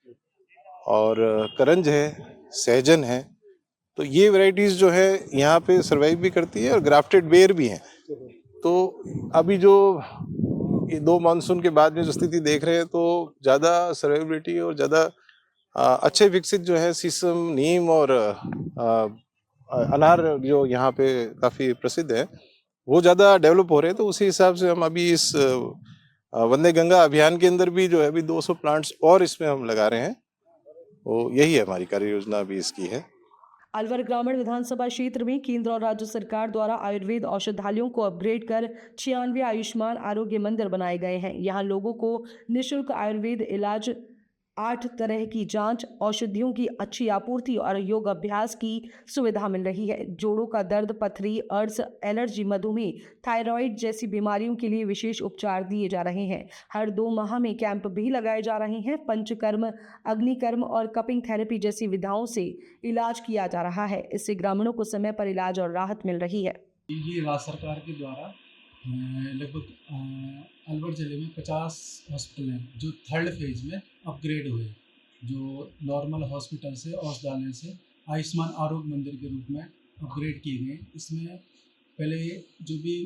और करंज है, सहजन है। तो ये वैरायटीज़ जो है यहाँ पे सर्वाइव भी करती है और ग्राफ्टेड बेर भी हैं। तो अभी जो ये 2 मानसून के बाद में जो स्थिति देख रहे हैं तो ज़्यादा सर्वाइबिलिटी और ज़्यादा अच्छे विकसित जो है शीशम, नीम और अनार जो यहाँ पे काफ़ी प्रसिद्ध है वो ज़्यादा डेवलप हो रहे हैं। तो उसी हिसाब से हम अभी इस वंदे गंगा अभियान के अंदर भी जो है अभी 200 प्लांट्स और इसमें हम लगा रहे हैं। वो यही है हमारी कार्य योजना अभी इसकी है। अलवर ग्रामीण विधानसभा क्षेत्र में केंद्र और राज्य सरकार द्वारा आयुर्वेद औषधालयों को अपग्रेड कर 96 आयुष्मान आरोग्य मंदिर बनाए गए हैं। यहाँ लोगों को निःशुल्क आयुर्वेद इलाज 8 तरह की जांच, औषधियों की अच्छी आपूर्ति और योग अभ्यास की सुविधा मिल रही है। जोड़ों का दर्द, पथरी, अर्श, एलर्जी, मधुमेह, थायराइड जैसी बीमारियों के लिए विशेष उपचार दिए जा रहे हैं। हर 2 माह में कैंप भी लगाए जा रहे हैं। पंचकर्म, अग्निकर्म और कपिंग थेरेपी जैसी विधाओं से इलाज किया जा रहा है। इससे ग्रामीणों को समय पर इलाज और राहत मिल रही है। ये राज्य सरकार के द्वारा लगभग अलवर ज़िले में 50 हॉस्पिटल हैं जो 3rd फेज में अपग्रेड हुए, जो नॉर्मल हॉस्पिटल से, औषधालय से आयुष्मान आरोग्य मंदिर के रूप में अपग्रेड किए गए। इसमें पहले जो भी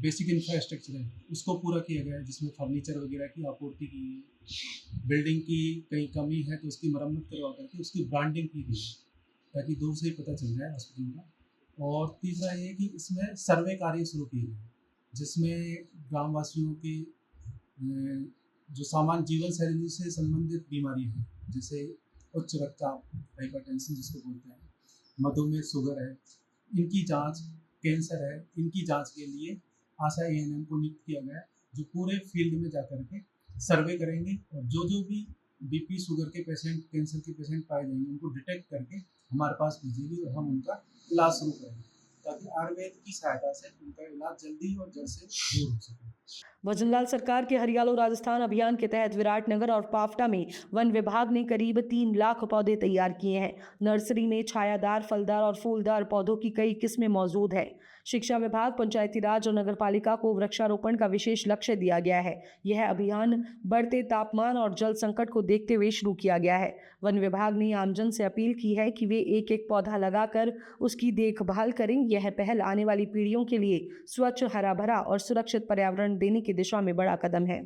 बेसिक इंफ्रास्ट्रक्चर है उसको पूरा किया गया है, जिसमें फर्नीचर वगैरह की आपूर्ति की गई। बिल्डिंग की कहीं कमी है तो उसकी मरम्मत करवा करके उसकी ब्रांडिंग की गई ताकि दूर से ही पता चल जाए हॉस्पिटल का। और तीसरा ये कि इसमें सर्वे कार्य शुरू किए गए जिसमें ग्रामवासियों के जो सामान्य जीवन शैली से संबंधित बीमारियां हैं, जैसे उच्च रक्तचाप, हाइपरटेंशन जिसको बोलते हैं, मधुमेह, शुगर है, इनकी जांच, कैंसर है, इनकी जांच के लिए आशा एएनएम को नियुक्त किया गया है, जो पूरे फील्ड में जाकर के सर्वे करेंगे और जो भी बीपी, शुगर के पेशेंट, कैंसर के पेशेंट पाए जाएंगे उनको डिटेक्ट करके हमारे पास भेजेगी और हम उनका इलाज शुरू करेंगे ताकि आयुर्वेद की सहायता से उनका इलाज जल्दी और जड़ से दूर हो सके। भजनलाल सरकार के हरियालो राजस्थान अभियान के तहत विराटनगर और पावटा में वन विभाग ने करीब 3 लाख पौधे तैयार किए हैं। नर्सरी में छायादार, फलदार और फूलदार पौधों की कई किस्में मौजूद है। शिक्षा विभाग, पंचायती राज और नगरपालिका को वृक्षारोपण का विशेष लक्ष्य दिया गया है। यह अभियान बढ़ते तापमान और जल संकट को देखते हुए शुरू किया गया है। वन विभाग ने आमजन से अपील की है कि वे एक पौधा लगाकर उसकी देखभाल करें। यह पहल आने वाली पीढ़ियों के लिए स्वच्छ, हरा भरा और सुरक्षित पर्यावरण देने की दिशा में बड़ा कदम है।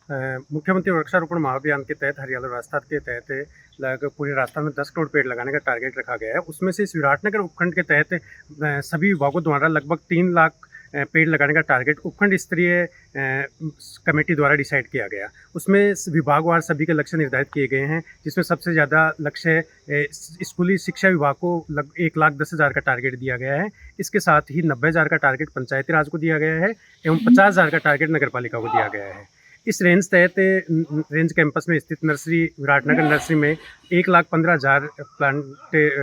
मुख्यमंत्री वृक्षारोपण महाअभियान के तहत हरियाणा राजस्थान के तहत लगभग पूरे राजस्थान में 10 करोड़ पेड़ लगाने का टारगेट रखा गया है। उसमें से इस विराटनगर उपखंड के तहत सभी विभागों द्वारा लगभग 3 लाख पेड़ लगाने का टारगेट उपखंड स्तरीय कमेटी द्वारा डिसाइड किया गया। उसमें विभागवार सभी के लक्ष्य निर्धारित किए गए हैं, जिसमें सबसे ज़्यादा लक्ष्य स्कूली शिक्षा विभाग को 1,10,000 का टारगेट दिया गया है। इसके साथ ही 90,000 का टारगेट पंचायती राज को दिया गया है एवं 50,000 का टारगेट नगरपालिका को दिया गया है। इस रेंज तहत रेंज कैंपस में स्थित नर्सरी विराटनगर नर्सरी में 1,15,000 प्लांट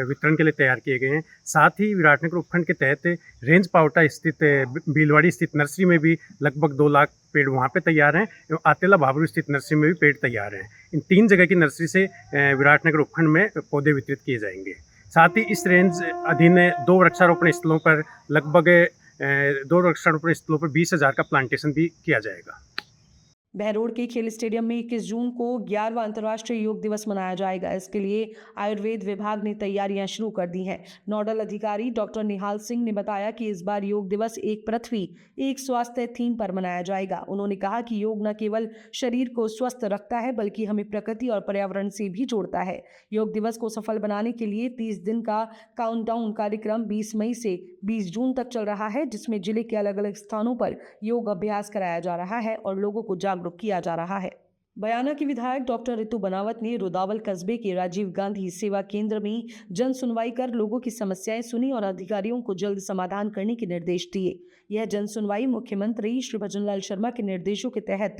वितरण के लिए तैयार किए गए हैं। साथ ही विराटनगर उपखंड के तहत रेंज पावटा स्थित भीलवाड़ी स्थित नर्सरी में भी लगभग 2 लाख पेड़ वहाँ पे तैयार हैं एवं आतेला भाबरू स्थित नर्सरी में भी पेड़ तैयार हैं। इन 3 जगह की नर्सरी से विराटनगर उपखंड में पौधे वितरित किए जाएंगे। साथ ही इस रेंज अधीन 2 वृक्षारोपण स्थलों पर लगभग 2 वृक्षारोपण स्थलों पर 20,000 का प्लांटेशन भी किया जाएगा। बहरोड के खेल स्टेडियम में 21 जून को 11वां अंतर्राष्ट्रीय योग दिवस मनाया जाएगा। इसके लिए आयुर्वेद विभाग ने तैयारियां शुरू कर दी हैं। नोडल अधिकारी डॉक्टर निहाल सिंह ने बताया कि इस बार योग दिवस एक पृथ्वी एक स्वास्थ्य थीम पर मनाया जाएगा। उन्होंने कहा कि योग न केवल शरीर को स्वस्थ रखता है बल्कि हमें प्रकृति और पर्यावरण से भी जोड़ता है। योग दिवस को सफल बनाने के लिए 30 दिन का काउंटडाउन कार्यक्रम 20 मई से 20 जून तक चल रहा है, जिसमें जिले के अलग अलग स्थानों पर योग अभ्यास कराया जा रहा है और लोगों को जागरूक किया जा रहा है। बयाना की विधायक डॉक्टर रितु बनावत ने रुदावल कस्बे के राजीव गांधी सेवा केंद्र में जन सुनवाई कर लोगों की समस्याएं सुनी और अधिकारियों को जल्द समाधान करने के निर्देश दिए। यह जन सुनवाई मुख्यमंत्री श्री भजनलाल शर्मा के निर्देशों के तहत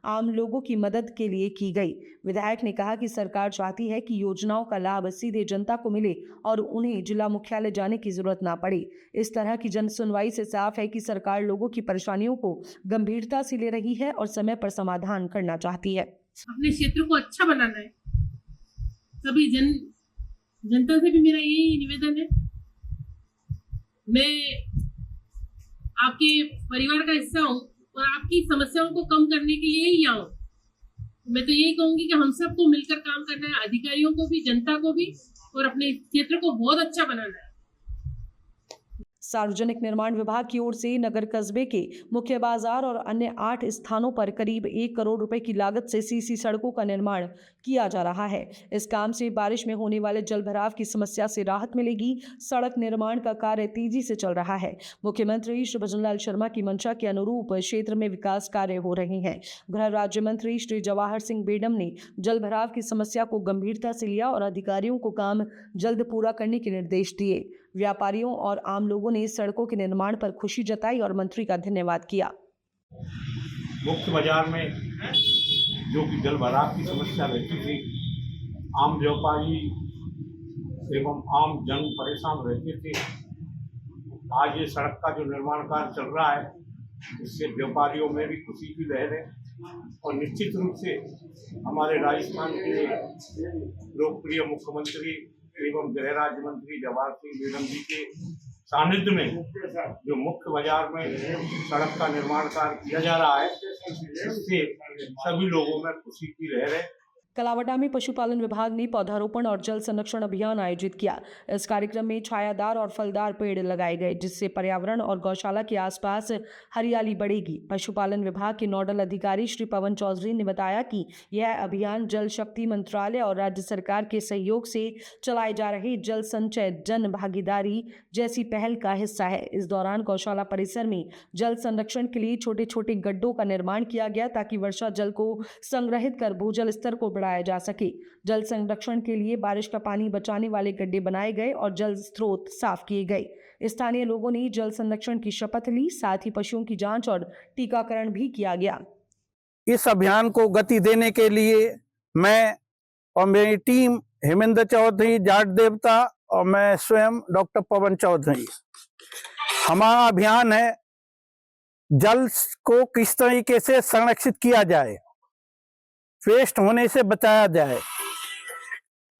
आम लोगों की मदद के लिए की गई। विधायक ने कहा कि सरकार चाहती है कि योजनाओं का लाभ सीधे जनता को मिले और उन्हें जिला मुख्यालय जाने की जरूरत ना पड़े। इस तरह की जन सुनवाई से साफ है कि सरकार लोगों की परेशानियों को गंभीरता से ले रही है और समय पर समाधान करना चाहती है। अपने क्षेत्र को अच्छा बनाना है। सभी जनता से भी मेरा यही निवेदन है, मैं आपके परिवार का हिस्सा हूँ और आपकी समस्याओं को कम करने के लिए ही आऊँ। मैं तो यही कहूँगी कि हम सबको मिलकर काम करना है, अधिकारियों को भी, जनता को भी, और अपने क्षेत्र को बहुत अच्छा बनाना है। सार्वजनिक निर्माण विभाग की ओर से नगर कस्बे के मुख्य बाजार और अन्य 8 स्थानों पर करीब 1 करोड़ रुपए की लागत से सीसी सड़कों का निर्माण किया जा रहा है। इस काम से बारिश में होने वाले जल भराव की समस्या से राहत मिलेगी। सड़क निर्माण का कार्य तेजी से चल रहा है। मुख्यमंत्री श्री भजनलाल शर्मा की मंशा के अनुरूप क्षेत्र में विकास कार्य हो रहे हैं। गृह राज्य मंत्री श्री जवाहर सिंह बेडम ने जल भराव की समस्या को गंभीरता से लिया और अधिकारियों को काम जल्द पूरा करने के निर्देश दिए। व्यापारियों और आम लोगों ने सड़कों के निर्माण पर खुशी जताई और मंत्री का धन्यवाद किया। मुख्य बाजार में जो कि जल भराव की समस्या रहती थी, आम व्यापारी एवं आम जन परेशान रहते थे। आज ये सड़क का जो निर्माण कार्य चल रहा है, इससे व्यापारियों में भी खुशी की लहर है और निश्चित रूप से हमारे राजस्थान के लोकप्रिय मुख्यमंत्री एवं गृह राज्य मंत्री जवाहर सिंह बेगम जी के सानिध्य में जो मुख्य बाजार में सड़क का निर्माण कार्य किया जा रहा है, इससे सभी लोगों में खुशी की लहर है। कलावटा में पशुपालन विभाग ने पौधारोपण और जल संरक्षण अभियान आयोजित किया। इस कार्यक्रम में छायादार और फलदार पेड़ लगाए गए, जिससे पर्यावरण और गौशाला के आसपास हरियाली बढ़ेगी। पशुपालन विभाग के नोडल अधिकारी श्री पवन चौधरी ने बताया कि यह अभियान जल शक्ति मंत्रालय और राज्य सरकार के सहयोग से चलाए जा रहे जल संचय जन भागीदारी जैसी पहल का हिस्सा है। इस दौरान गौशाला परिसर में जल संरक्षण के लिए छोटे छोटे गड्ढों का निर्माण किया गया, ताकि वर्षा जल को संग्रहित कर भूजल स्तर को बढ़ाया जा सके। जल संरक्षण के लिए बारिश का पानी बचाने वाले गड्ढे बनाए गए और जल स्रोत साफ किए गए। स्थानीय लोगों ने जल संरक्षण की शपथ ली, साथ ही पशुओं की जांच और टीकाकरण भी किया गया। इस अभियान को गति देने के लिए मैं और मेरी टीम हेमेंद्र चौधरी, जाट देवता और मैं स्वयं डॉक्टर पवन चौधरी, हमारा अभियान है जल को किस तरीके से संरक्षित किया जाए, वेस्ट होने से बचाया जाए,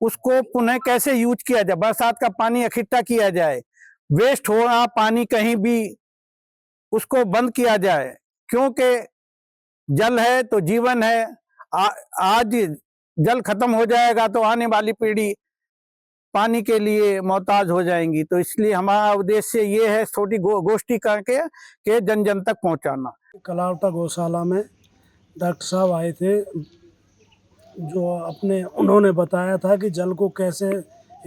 उसको पुनः कैसे यूज किया जाए, बरसात का पानी इकट्ठा किया जाए, वेस्ट हो रहा पानी कहीं भी उसको बंद किया जाए, क्योंकि जल है तो जीवन है। आज जल खत्म हो जाएगा तो आने वाली पीढ़ी पानी के लिए मोहताज हो जाएंगी। तो इसलिए हमारा उद्देश्य ये है छोटी गोष्ठी करके के जन जन तक पहुंचाना। कलावटा गौशाला में डॉक्टर साहब आए थे, जो उन्होंने बताया था कि जल को कैसे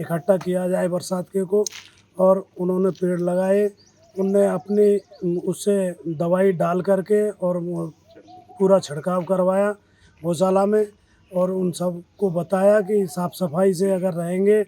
इकट्ठा किया जाए बरसात के को, और उन्होंने पेड़ लगाए। उनने अपनी उससे दवाई डाल करके और पूरा छिड़काव करवाया गौशाला में, और उन सब को बताया कि साफ़ सफाई से अगर रहेंगे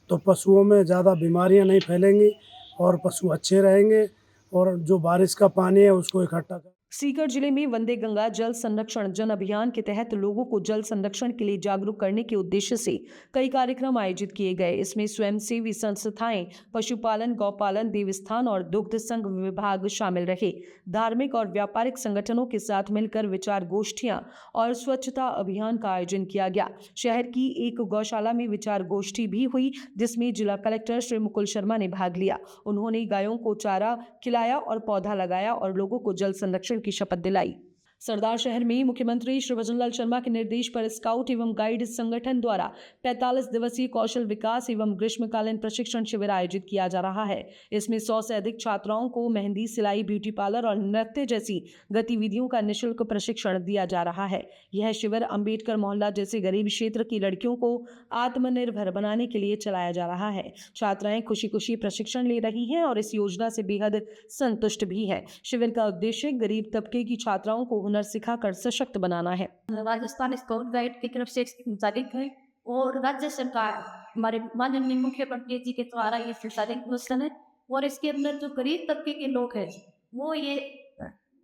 तो पशुओं में ज़्यादा बीमारियां नहीं फैलेंगी और पशु अच्छे रहेंगे, और जो बारिश का पानी है उसको इकट्ठा कर। सीकर जिले में वंदे गंगा जल संरक्षण जन अभियान के तहत लोगों को जल संरक्षण के लिए जागरूक करने के उद्देश्य से कई कार्यक्रम आयोजित किए गए। इसमें स्वयंसेवी संस्थाएं, पशुपालन, गौपालन, देवस्थान और दुग्ध संघ विभाग शामिल रहे। धार्मिक और व्यापारिक संगठनों के साथ मिलकर विचार गोष्ठियां और स्वच्छता अभियान का आयोजन किया गया। शहर की एक गौशाला में विचार गोष्ठी भी हुई, जिसमें जिला कलेक्टर श्री मुकुल शर्मा ने भाग लिया। उन्होंने गायों को चारा खिलाया और पौधा लगाया और लोगों को जल संरक्षण की शपथ दिलाई। सरदार शहर में मुख्यमंत्री श्री भजनलाल शर्मा के निर्देश पर स्काउट एवं गाइड संगठन द्वारा 45 दिवसीय कौशल विकास एवं ग्रीष्मकालीन प्रशिक्षण शिविर आयोजित किया जा रहा है। इसमें 100 से अधिक छात्राओं को मेहंदी, सिलाई, ब्यूटी पार्लर और नृत्य जैसी गतिविधियों का निःशुल्क प्रशिक्षण दिया जा रहा है। यह शिविर अंबेडकर मोहल्ला जैसे गरीब क्षेत्र की लड़कियों को आत्मनिर्भर बनाने के लिए चलाया जा रहा है। छात्राएं खुशी खुशी प्रशिक्षण ले रही हैं और इस योजना से बेहद संतुष्ट भी है। शिविर का उद्देश्य गरीब तबके की छात्राओं को हुनर सिखाकर सशक्त बनाना है। राजस्थान स्काउट गाइड की तरफ से संचालित है और राज्य सरकार हमारे माननीय मुख्यमंत्री जी के द्वारा ये संचालित योजना है, और इसके अंदर जो गरीब तबके के लोग हैं वो ये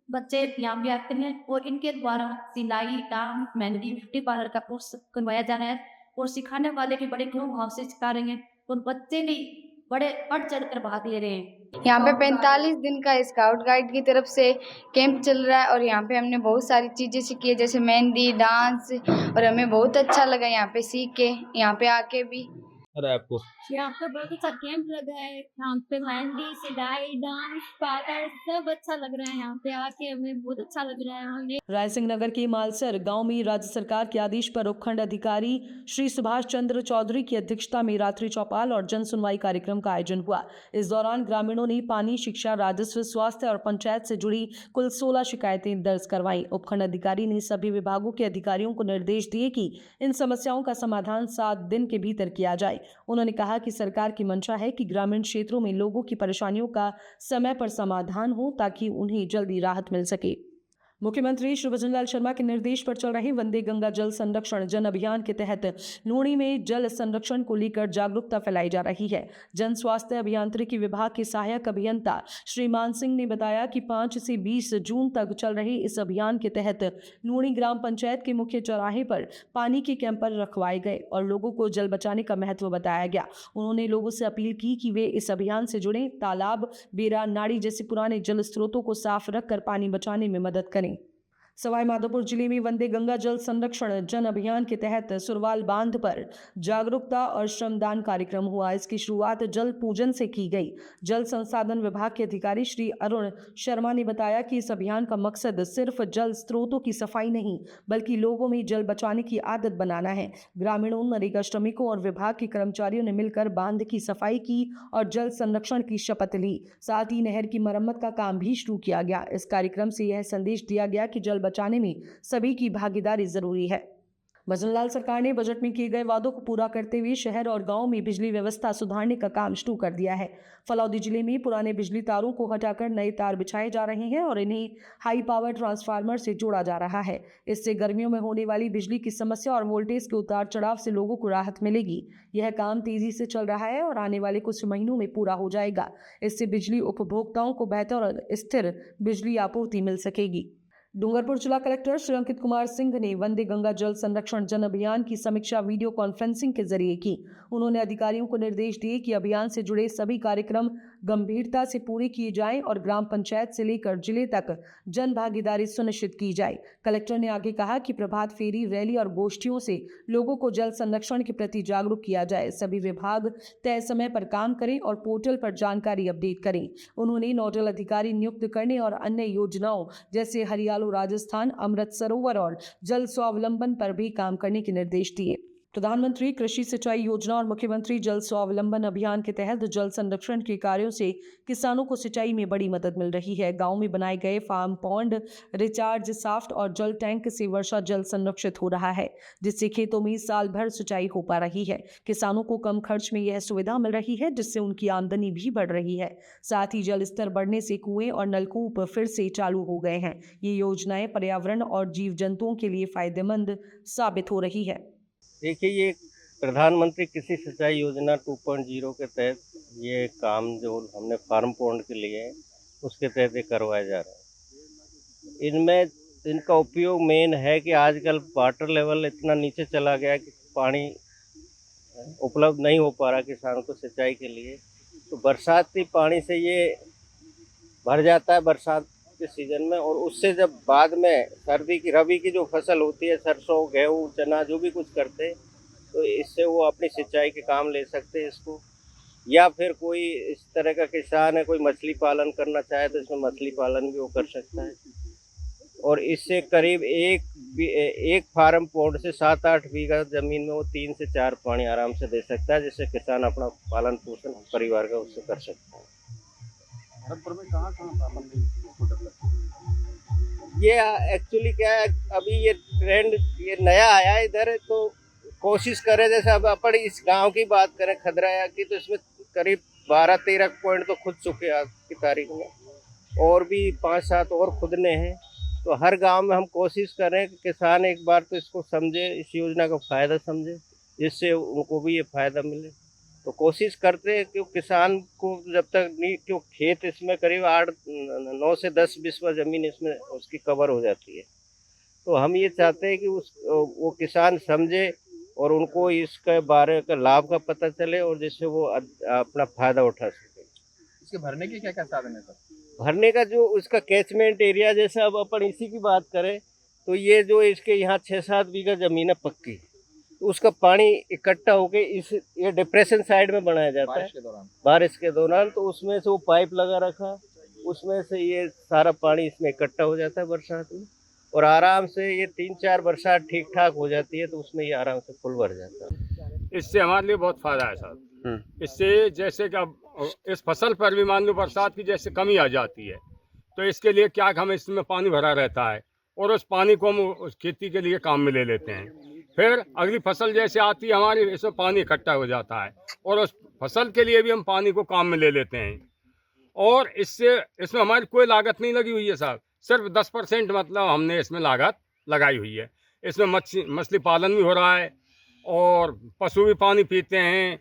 बच्चे यहाँ पे आते हैं और इनके द्वारा सिलाई, डांस, मेहंदी, ब्यूटी पार्लर का कोर्स करवाया जा रहा है, और सिखाने वाले भी बड़े क्यों भाव से सिखा रहे हैं और बच्चे भी बड़े बढ़ चढ़ कर भाग ले रहे हैं। यहाँ पे 45 दिन का स्काउट गाइड की तरफ से कैंप चल रहा है, और यहाँ पे हमने बहुत सारी चीज़ें सीखी है, जैसे मेहंदी, डांस, और हमें बहुत अच्छा लगा यहाँ पे सीख के, यहाँ पे आके भी। अरे आपको यहाँ पे बहुत अच्छा कैंप लगा है, यहाँ पे मेहंदी, सिलाई, डांस, पार्लर सब अच्छा लग रहा है। यहाँ पे आके हमें बहुत अच्छा लग रहा है। हमने रायसिंह नगर के मालसर गांव में राज्य सरकार के आदेश पर उपखंड अधिकारी श्री सुभाष चंद्र चौधरी की अध्यक्षता में रात्रि चौपाल और जन सुनवाई कार्यक्रम का आयोजन हुआ। इस दौरान ग्रामीणों ने पानी, शिक्षा, राजस्व, स्वास्थ्य और पंचायत से जुड़ी कुल 16 शिकायतें दर्ज करवाईं। उपखंड अधिकारी ने सभी विभागों के अधिकारियों को निर्देश दिए कि इन समस्याओं का समाधान 7 दिन के भीतर किया जाए। उन्होंने कहा कि सरकार की मंशा है कि ग्रामीण क्षेत्रों में लोगों की परेशानियों का समय पर समाधान हो, ताकि उन्हें जल्दी राहत मिल सके। मुख्यमंत्री श्री भजनलाल शर्मा के निर्देश पर चल रहे वंदे गंगा जल संरक्षण जन अभियान के तहत नूणी में जल संरक्षण को लेकर जागरूकता फैलाई जा रही है। जन स्वास्थ्य अभियांत्रिकी विभाग के सहायक अभियंता श्री मान सिंह ने बताया कि 5 से 20 जून तक चल रहे इस अभियान के तहत नूणी ग्राम पंचायत के मुख्य चौराहे पर पानी के कैंपर रखवाए गए और लोगों को जल बचाने का महत्व बताया गया। उन्होंने लोगों से अपील की कि वे इस अभियान से जुड़े तालाब, बेरा, नाड़ी जैसे पुराने जल स्रोतों को साफ रखकर पानी बचाने में मदद करें। सवाई माधोपुर जिले में वंदे गंगा जल संरक्षण जन अभियान के तहत सुरवाल बांध पर जागरूकता और श्रमदान कार्यक्रम हुआ। इसकी शुरुआत जल पूजन से की गई। जल संसाधन विभाग के अधिकारी श्री अरुण शर्मा ने बताया कि इस अभियान का मकसद सिर्फ जल स्रोतों की सफाई नहीं बल्कि लोगों में जल बचाने की आदत बनाना है। ग्रामीणों, नरेगा श्रमिकों और विभाग के कर्मचारियों ने मिलकर बांध की सफाई की और जल संरक्षण की शपथ ली। साथ ही नहर की मरम्मत का काम भी शुरू किया गया। इस कार्यक्रम से यह संदेश दिया गया कि जल बचाने में सभी की भागीदारी जरूरी है। भजनलाल सरकार ने बजट में किए गए वादों को पूरा करते हुए शहर और गांव में बिजली व्यवस्था सुधारने का काम शुरू कर दिया है। फलौदी जिले में पुराने बिजली तारों को हटाकर नए तार बिछाए जा रहे हैं और इन्हें हाई पावर ट्रांसफार्मर से जोड़ा जा रहा है। इससे गर्मियों में होने वाली बिजली की समस्या और वोल्टेज के उतार चढ़ाव से लोगों को राहत मिलेगी। यह काम तेजी से चल रहा है और आने वाले कुछ महीनों में पूरा हो जाएगा। इससे बिजली उपभोक्ताओं को बेहतर और स्थिर बिजली आपूर्ति मिल सकेगी। डूंगरपुर जिला कलेक्टर श्री अंकित कुमार सिंह ने वंदे गंगा जल संरक्षण जन अभियान की समीक्षा वीडियो कॉन्फ्रेंसिंग के जरिए की। उन्होंने अधिकारियों को निर्देश दिए कि अभियान से जुड़े सभी कार्यक्रम गंभीरता से पूरे किए जाएं और ग्राम पंचायत से लेकर जिले तक जन भागीदारी सुनिश्चित की जाए। कलेक्टर ने आगे कहा कि प्रभात फेरी, रैली और गोष्ठियों से लोगों को जल संरक्षण के प्रति जागरूक किया जाए। सभी विभाग तय समय पर काम करें और पोर्टल पर जानकारी अपडेट करें। उन्होंने नोडल अधिकारी नियुक्त करने और अन्य योजनाओं जैसे हरियालो राजस्थान, अमृत सरोवर और जल स्वावलंबन पर भी काम करने के निर्देश दिए। प्रधानमंत्री कृषि सिंचाई योजना और मुख्यमंत्री जल स्वावलंबन अभियान के तहत जल संरक्षण के कार्यों से किसानों को सिंचाई में बड़ी मदद मिल रही है। गांव में बनाए गए फार्म पॉन्ड, रिचार्ज शाफ्ट और जल टैंक से वर्षा जल संरक्षित हो रहा है, जिससे खेतों में साल भर सिंचाई हो पा रही है। किसानों को कम खर्च में यह सुविधा मिल रही है, जिससे उनकी आमदनी भी बढ़ रही है। साथ ही जल स्तर बढ़ने से कुएं और नलकूप फिर से चालू हो गए हैं। ये योजनाएं पर्यावरण और जीव जंतुओं के लिए फायदेमंद साबित हो रही है। देखिए, ये प्रधानमंत्री कृषि सिंचाई योजना 2.0 के तहत ये काम जो हमने फार्म पॉन्ड के लिए है उसके तहत ये करवाया जा रहा है। इनमें इनका उपयोग मेन है कि आजकल वाटर लेवल इतना नीचे चला गया कि पानी उपलब्ध नहीं हो पा रहा किसानों को सिंचाई के लिए। तो बरसाती पानी से ये भर जाता है बरसात के सीजन में, और उससे जब बाद में सर्दी की रबी की जो फसल होती है, सरसों, गेहूँ, चना जो भी कुछ करते हैं, तो इससे वो अपनी सिंचाई के काम ले सकते हैं इसको। या फिर कोई इस तरह का किसान है, कोई मछली पालन करना चाहे तो इसमें मछली पालन भी वो कर सकता है। और इससे करीब एक फार्म पॉन्ड से 7-8 बीघा ज़मीन में वो 3 से 4 पानी आराम से दे सकता है, जिससे किसान अपना पालन पोषण परिवार का उससे कर सकता है। भरतपुर में कहाँ ये एक्चुअली क्या है, अभी ये ट्रेंड ये नया आया है इधर, तो कोशिश करें जैसे अब अपन इस गांव की बात करें खदराया की, तो इसमें करीब 12-13 पॉइंट तो खुद चुके आज की तारीख में, और भी 5-7 और खुदने हैं। तो हर गांव में हम कोशिश करें कि किसान एक बार तो इसको समझे, इस योजना का फ़ायदा समझे, जिससे उनको भी ये फ़ायदा मिले। तो कोशिश करते हैं कि किसान को जब तक नहीं, क्यों खेत इसमें करीब 9 से 10 बिस्वा ज़मीन इसमें उसकी कवर हो जाती है। तो हम ये चाहते हैं कि वो किसान समझे और उनको इसके बारे का लाभ का पता चले, और जिससे वो अपना फ़ायदा उठा सके। इसके भरने के क्या क्या साधन है सर? भरने का जो उसका कैचमेंट एरिया, जैसे अब अपन इसी की बात करें तो ये जो इसके यहाँ 6-7 बीघा ज़मीन है पक्की, तो उसका पानी इकट्ठा होके ये डिप्रेशन साइड में बनाया जाता है बारिश के दौरान। तो उसमें से वो पाइप लगा रखा, उसमें से ये सारा पानी इसमें इकट्ठा हो जाता है बरसात में, और आराम से ये 3-4 बरसात ठीक ठाक हो जाती है, तो उसमें ये आराम से फुल भर जाता है। इससे हमारे लिए बहुत फायदा है सर। इससे जैसे कि अब इस फसल पर भी मान लो बरसात की जैसे कमी आ जाती है, तो इसके लिए क्या हम इसमें पानी भरा रहता है, और उस पानी को हम उस खेती के लिए काम में ले लेते हैं। फिर अगली फसल जैसे आती है हमारी, इसमें पानी इकट्ठा हो जाता है, और उस फसल के लिए भी हम पानी को काम में ले लेते हैं। और इसमें हमारी कोई लागत नहीं लगी हुई है साहब, सिर्फ 10% मतलब हमने इसमें लागत लगाई हुई है। इसमें मछली पालन भी हो रहा है और पशु भी पानी पीते हैं,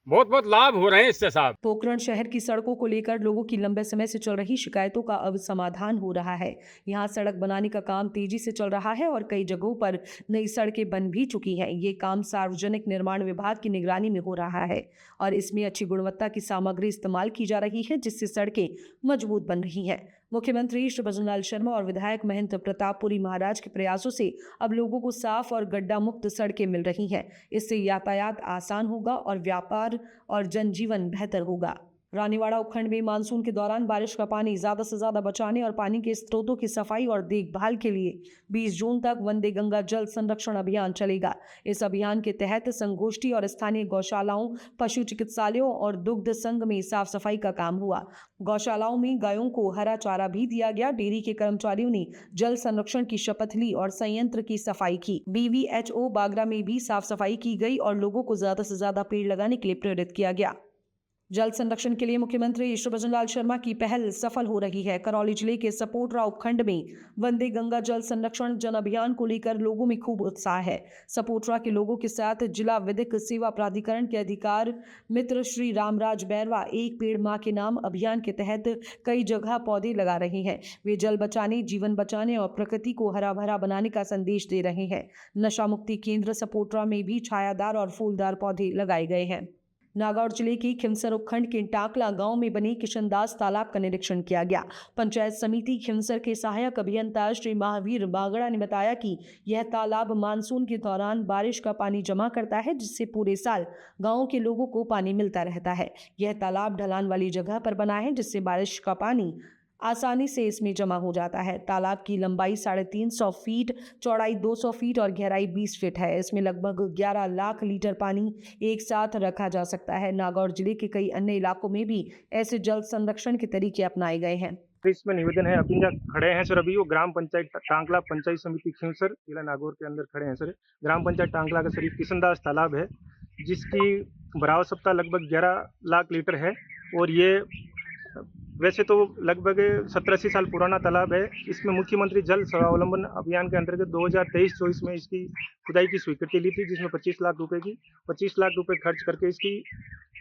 बहुत बहुत लाभ हो रहे हैं इससे साहब। पोखरण शहर की सड़कों को लेकर लोगों की लंबे समय से चल रही शिकायतों का अब समाधान हो रहा है। यहाँ सड़क बनाने का काम तेजी से चल रहा है और कई जगहों पर नई सड़कें बन भी चुकी हैं। ये काम सार्वजनिक निर्माण विभाग की निगरानी में हो रहा है और इसमें अच्छी गुणवत्ता की सामग्री इस्तेमाल की जा रही है, जिससे सड़कें मजबूत बन रही हैं। मुख्यमंत्री श्री भजनलाल शर्मा और विधायक महंत प्रतापपुरी महाराज के प्रयासों से अब लोगों को साफ और गड्ढा मुक्त सड़कें मिल रही हैं। इससे यातायात आसान होगा और व्यापार और जनजीवन बेहतर होगा। रानीवाड़ा उपखंड में मानसून के दौरान बारिश का पानी ज़्यादा से ज़्यादा बचाने और पानी के स्रोतों की सफाई और देखभाल के लिए 20 जून तक वंदे गंगा जल संरक्षण अभियान चलेगा। इस अभियान के तहत संगोष्ठी और स्थानीय गौशालाओं, पशु चिकित्सालयों और दुग्ध संघ में साफ सफाई का काम हुआ। गौशालाओं में गायों को हरा चारा भी दिया गया। डेयरी के कर्मचारियों ने जल संरक्षण की शपथ ली और संयंत्र की सफाई की। BVHO बागरा में भी साफ सफाई की गई और लोगों को ज़्यादा से ज़्यादा पेड़ लगाने के लिए प्रेरित किया गया। जल संरक्षण के लिए मुख्यमंत्री श्री भजनलाल शर्मा की पहल सफल हो रही है। करौली जिले के सपोटरा उपखंड में वंदे गंगा जल संरक्षण जन अभियान को लेकर लोगों में खूब उत्साह है। सपोटरा के लोगों के साथ जिला विधिक सेवा प्राधिकरण के अधिकार मित्र श्री रामराज बैरवा एक पेड़ मां के नाम अभियान के तहत कई जगह पौधे लगा रहे हैं। वे जल बचाने, जीवन बचाने और प्रकृति को हरा भरा बनाने का संदेश दे रहे हैं। नशा मुक्ति केंद्र सपोटरा में भी छायादार और फूलदार पौधे लगाए गए हैं। नागौर जिले के खिमसर उपखंड के टाकला गांव में बने किशनदास तालाब का निरीक्षण किया गया। पंचायत समिति खिमसर के सहायक अभियंता श्री महावीर बागड़ा ने बताया कि यह तालाब मानसून के दौरान बारिश का पानी जमा करता है, जिससे पूरे साल गांव के लोगों को पानी मिलता रहता है। यह तालाब ढलान वाली जगह पर बना है, जिससे बारिश का पानी आसानी से इसमें जमा हो जाता है। तालाब की लंबाई 350 फीट, चौड़ाई 200 फीट और गहराई 20 फीट है। इसमें लगभग 11 लाख लीटर पानी एक साथ रखा जा सकता है। नागौर जिले के कई अन्य इलाकों में भी ऐसे जल संरक्षण के तरीके अपनाए गए हैं। इसमें निवेदन है, अपन जहाँ खड़े हैं सर अभी वो ग्राम पंचायत टांकला पंचायत समिति खिमसर जिला नागौर के अंदर खड़े हैं सर। ग्राम पंचायत टांकला का शरीफ किशनदास तालाब है, जिसकी बराबर क्षमता लगभग 11 लाख लीटर है और ये वैसे तो लगभग 70-80 साल पुराना तालाब है। इसमें मुख्यमंत्री जल स्वावलंबन अभियान के अंतर्गत 2023-24 में इसकी खुदाई की स्वीकृति ली थी, जिसमें 25 लाख रुपए खर्च करके इसकी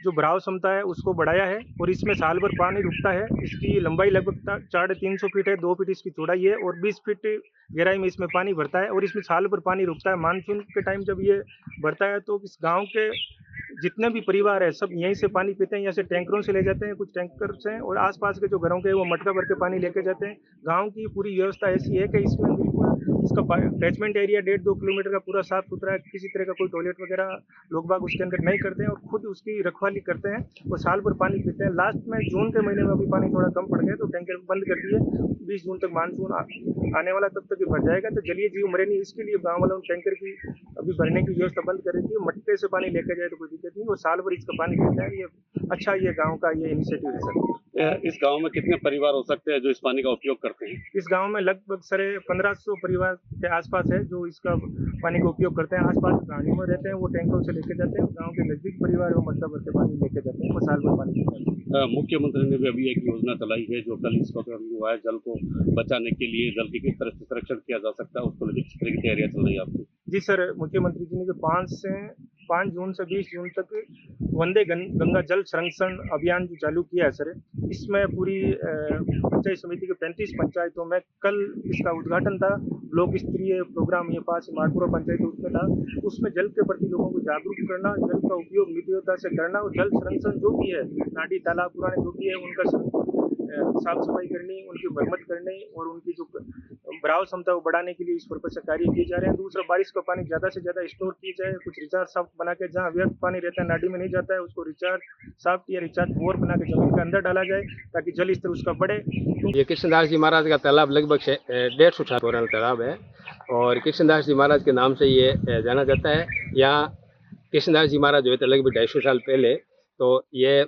जो भराव क्षमता है उसको बढ़ाया है और इसमें साल भर पानी रुकता है। इसकी लंबाई लगभग 350 फीट है, 2 फीट इसकी चौड़ाई है और 20 फीट गहराई में इसमें पानी भरता है और इसमें साल भर पानी रुकता है। मानसून के टाइम जब ये भरता है तो इस गाँव के जितने भी परिवार है सब यहीं से पानी पीते हैं, यहाँ से टैंकरों से ले जाते हैं, कुछ टैंकर से और आसपास के जो घरों के वो मटका भर के पानी लेके जाते हैं। गांव की पूरी व्यवस्था ऐसी है कि इसमें बिल्कुल इसका कैचमेंट एरिया 1.5-2 किलोमीटर का पूरा साफ सुथरा है। किसी तरह का कोई टॉयलेट वगैरह लोग बाग उसके अंदर नहीं करते हैं और खुद उसकी रखवाली करते हैं। वो साल भर पानी पीते हैं। लास्ट में जून के महीने में अभी पानी थोड़ा कम पड़ गया तो टैंकर बंद कर दिए। 20 जून तक मानसून आने वाला, तब तक ये भर जाएगा तो जलीय जीव मरे नहीं, इसके लिए गाँव वालों ने टैंकर की अभी भरने की व्यवस्था बंद कर रही थी। मटके से पानी लेकर जाए तो कोई दिक्कत नहीं, वो साल भर इसका पानी पीता है। ये अच्छा ये गाँव का ये इनिशिएटिव है सर। इस गांव में कितने परिवार हो सकते हैं जो इस पानी का उपयोग करते हैं? इस गांव में लगभग 1500 परिवार के आसपास है जो इसका पानी का उपयोग करते हैं। आसपास गाँव में रहते हैं वो टैंकरों से लेके जाते हैं। गांव के नजदीक परिवार वो मटका भर के पानी लेके जाते हैं, वो साल भर पानी पीते हैं। मुख्यमंत्री ने भी अभी एक योजना चलाई है जो कल इसको हुआ है, जल को बचाने के लिए जल की किस तरह से संरक्षण किया जा सकता है उसको लेकर किस तरह की तैयारियां चल रही है आपकी? जी सर, मुख्यमंत्री जी ने 5 जून से 20 जून तक वंदे गंगा जल संरक्षण अभियान जो चालू किया है सर, इसमें पूरी पंचायत समिति के 35 पंचायतों में कल इसका उद्घाटन था। ब्लॉक स्तरीय प्रोग्राम ये पास माडपुरा पंचायत उसमें था। उसमें जल के प्रति लोगों को जागरूक करना, जल का उपयोग मितव्ययता से करना और जल संरक्षण जो भी है, नाडी तालाब पुराने जो भी है उनका साफ सफाई करनी, उनकी मरम्मत करनी और उनकी जो भराव क्षमता वो बढ़ाने के लिए इस पर्पज से कार्य किए जा रहे हैं। दूसरा, बारिश का पानी ज़्यादा से ज़्यादा स्टोर किया जाए, कुछ रिचार्ज साफ्ट बना के जहाँ व्यर्थ पानी रहता है नाडी में नहीं जाता है उसको रिचार्ज साफ्ट या रिचार्ज बोर बना के जमीन के अंदर डाला जाए ताकि जल स्तर उसका बढ़े। ये कृष्णदास जी महाराज का तालाब लगभग 150 साल पुराना तालाब है और कृष्णदास जी महाराज के नाम से ये जाना जाता है। यहाँ कृष्णदास जी महाराज हुए थे लगभग 250 साल पहले, तो ये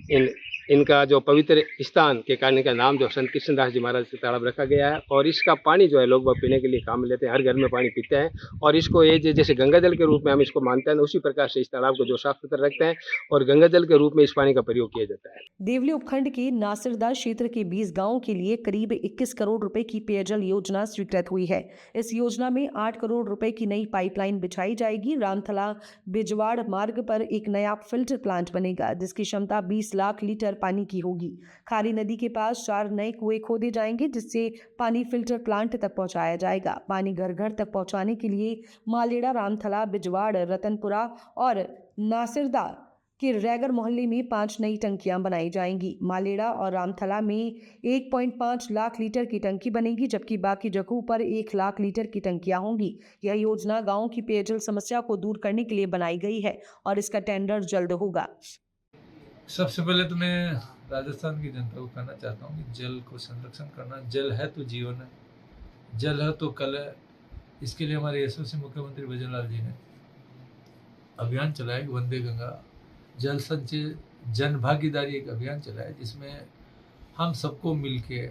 इन इनका जो पवित्र स्थान के कारण का नाम जो संत कृष्णदास जी महाराज का तालाब रखा गया है। और इसका पानी जो है लोग पीने के लिए काम में लेते हैं, हर घर में पानी पीते हैं। और इसको ये जैसे गंगा जल के रूप में हम इसको मानते हैं, उसी प्रकार से इस तालाब को जो साफ सुथरा रखते हैं और गंगा जल के रूप में इस पानी का प्रयोग किया जाता है। देवली उपखंड के नासिरदा क्षेत्र के 20 गांवों के लिए करीब 21 करोड़ रुपए की पेयजल योजना स्वीकृत हुई है। इस योजना में 8 करोड़ रुपए की नई पाइपलाइन बिछाई जाएगी। रामथला बिजवाड़ मार्ग पर एक नया फिल्टर प्लांट बनेगा, जिसकी क्षमता 20 लाख लीटर पानी की होगी। खारी नदी के पास 4 नए कुएं खोदे जाएंगे, जिससे पानी फिल्टर प्लांट तक पहुंचाया जाएगा। पानी घर घर तक पहुंचाने के लिए मालेड़ा, रामथला, बिजवाड़, रतनपुरा और नासिरदा के रैगर मोहल्ले में 5 नई टंकियां बनाई जाएंगी। मालेड़ा और रामथला में 1.5 लाख लीटर की टंकी बनेगी, जबकि बाकी जगहों पर 1 लाख लीटर की टंकियां होंगी। यह योजना गांव की पेयजल समस्या को दूर करने के लिए बनाई गई है और इसका टेंडर जल्द होगा। सबसे पहले तो मैं राजस्थान की जनता को कहना चाहता हूँ कि जल को संरक्षण करना, जल है तो जीवन है, जल है तो कल है। इसके लिए हमारे यशस्वी मुख्यमंत्री भजन लाल जी ने अभियान चलाया, वंदे गंगा जल संचय जन भागीदारी एक अभियान चलाया, जिसमें हम सबको मिलके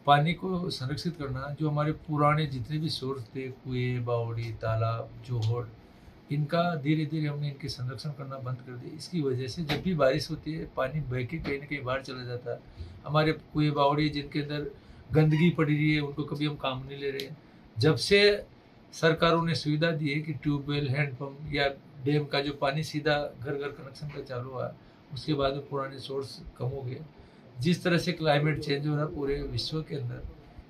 पानी को संरक्षित करना। जो हमारे पुराने जितने भी सोर्स थे, कुएं, बावड़ी, तालाब, जोहड़, इनका धीरे धीरे हमने इनके संरक्षण करना बंद कर दिया। इसकी वजह से जब भी बारिश होती है पानी बह के कहीं ना कहीं बाहर चला जाता है। हमारे कुएं, बावड़ी जिनके अंदर गंदगी पड़ी रही है, उनको कभी हम काम नहीं ले रहे हैं। जब से सरकारों ने सुविधा दी है कि ट्यूबवेल, हैंडपम्प या डैम का जो पानी सीधा घर घर कनेक्शन का चालू हुआ, उसके बाद में पुराने सोर्स कम हो गए। जिस तरह से क्लाइमेट चेंज हो रहा है पूरे विश्व के अंदर,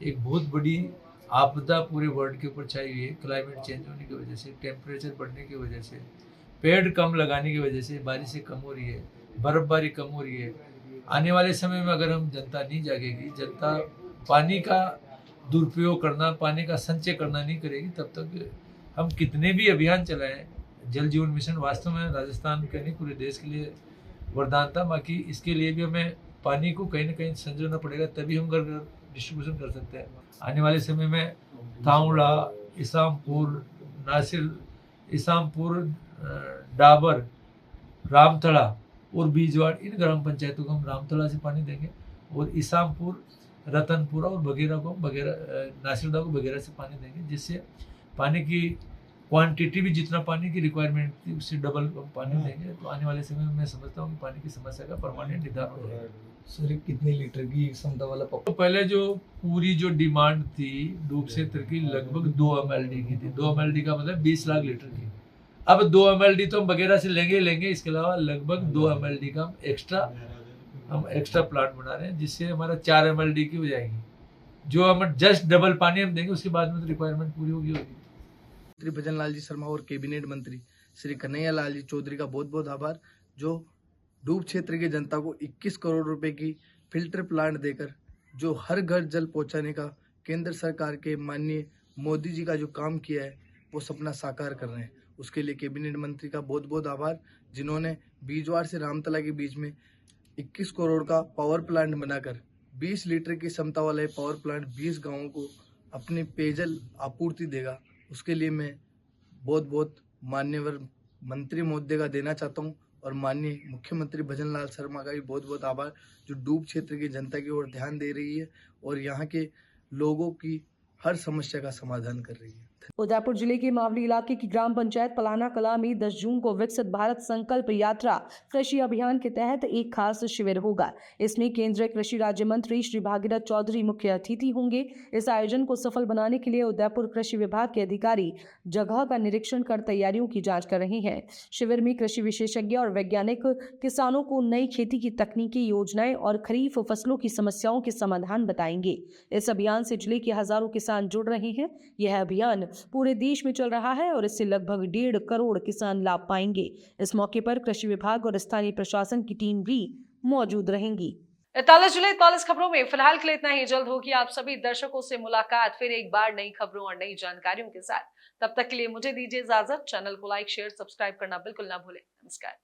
एक बहुत बड़ी आपदा पूरे वर्ल्ड के ऊपर छाई हुई है। क्लाइमेट चेंज होने की वजह से, टेम्परेचर बढ़ने की वजह से, पेड़ कम लगाने की वजह से बारिशें कम हो रही है, बर्फबारी कम हो रही है। आने वाले समय में अगर हम जनता नहीं जागेगी, जनता पानी का दुरुपयोग करना, पानी का संचय करना नहीं करेगी, तब तक हम कितने भी अभियान चलाएं, जल जीवन मिशन वास्तव में राजस्थान के नहीं पूरे देश के लिए वरदान था। बाकी इसके लिए भी हमें पानी को कहीं ना कहीं संजोना पड़ेगा, तभी हम घर घर डिस्ट्रीब्यूशन कर सकते हैं। आने वाले समय में तांवड़ा, इसामपुर, नासिर, इसामपुर, डाबर, रामथला और बीजवाड़, इन ग्राम पंचायतों को हम रामथला से पानी देंगे और इसामपुर, रतनपुरा और बगेरा को नासिरदा को बगेरा से पानी देंगे, जिससे पानी की क्वांटिटी भी जितना पानी की रिक्वायरमेंट थी उससे डबल पानी देंगे। तो आने वाले समय में मैं समझता हूँ कि पानी की समस्या का परमानेंट निदान हो जाएगा। सर कितने लीटर की क्षमता वाला तो पहले जो पूरी जो डिमांड थी डूब क्षेत्र की लगभग 2 MLD की थी। 2 MLD का मतलब 20 लाख लीटर की। अब 2 MLD तो हम बगैरह से लेंगे। इसके अलावा लगभग 2 MLD का हम एक्स्ट्रा प्लांट बना रहे हैं, जिससे हमारा 4 MLD की हो जाएगी। जो हम जस्ट डबल पानी हम देंगे, उसके बाद में तो रिक्वायरमेंट पूरी होगी। श्री भजन लाल जी शर्मा और कैबिनेट मंत्री श्री कन्हैया लाल जी चौधरी का बहुत बहुत आभार, जो डूब क्षेत्र की जनता को 21 करोड़ रुपए की फिल्टर प्लांट देकर जो हर घर जल पहुंचाने का केंद्र सरकार के माननीय मोदी जी का जो काम किया है, वो सपना साकार कर रहे हैं। उसके लिए कैबिनेट मंत्री का बहुत बहुत आभार, जिन्होंने बीजवाड़ से रामतला के बीच में 21 करोड़ का पावर प्लांट बनाकर 20 लीटर की क्षमता वाला ये पावर प्लांट 20 गाँवों को अपनी पेयजल आपूर्ति देगा। उसके लिए मैं बहुत बहुत मान्यवर मंत्री महोदय का देना चाहता हूँ और माननीय मुख्यमंत्री भजन लाल शर्मा का भी बहुत बहुत आभार, जो डूब क्षेत्र की जनता की ओर ध्यान दे रही है और यहाँ के लोगों की हर समस्या का समाधान कर रही है। उदयपुर जिले के मावली इलाके की ग्राम पंचायत पलाना कला में 10 जून को विकसित भारत संकल्प यात्रा कृषि अभियान के तहत एक खास शिविर होगा। इसमें केंद्रीय कृषि राज्य मंत्री श्री भागीरथ चौधरी मुख्य अतिथि होंगे। इस आयोजन को सफल बनाने के लिए उदयपुर कृषि विभाग के अधिकारी जगह का निरीक्षण कर तैयारियों की जाँच कर रहे हैं। शिविर में कृषि विशेषज्ञ और वैज्ञानिक किसानों को नई खेती की तकनीकी योजनाएं और खरीफ फसलों की समस्याओं के समाधान बताएंगे। इस अभियान से जिले के हजारों किसान जुड़ रहे हैं। यह अभियान पूरे देश में चल रहा है और इससे लगभग 1.5 करोड़ किसान लाभ पाएंगे। इस मौके पर कृषि विभाग और स्थानीय प्रशासन की टीम भी मौजूद रहेंगी। 41 जुलाई 41 खबरों में फिलहाल के लिए इतना ही। जल्द होगी आप सभी दर्शकों से मुलाकात फिर एक बार नई खबरों और नई जानकारियों के साथ। तब तक के लिए मुझे दीजिए इजाजत। चैनल को लाइक, शेयर, सब्सक्राइब करना बिल्कुल ना भूलें। नमस्कार।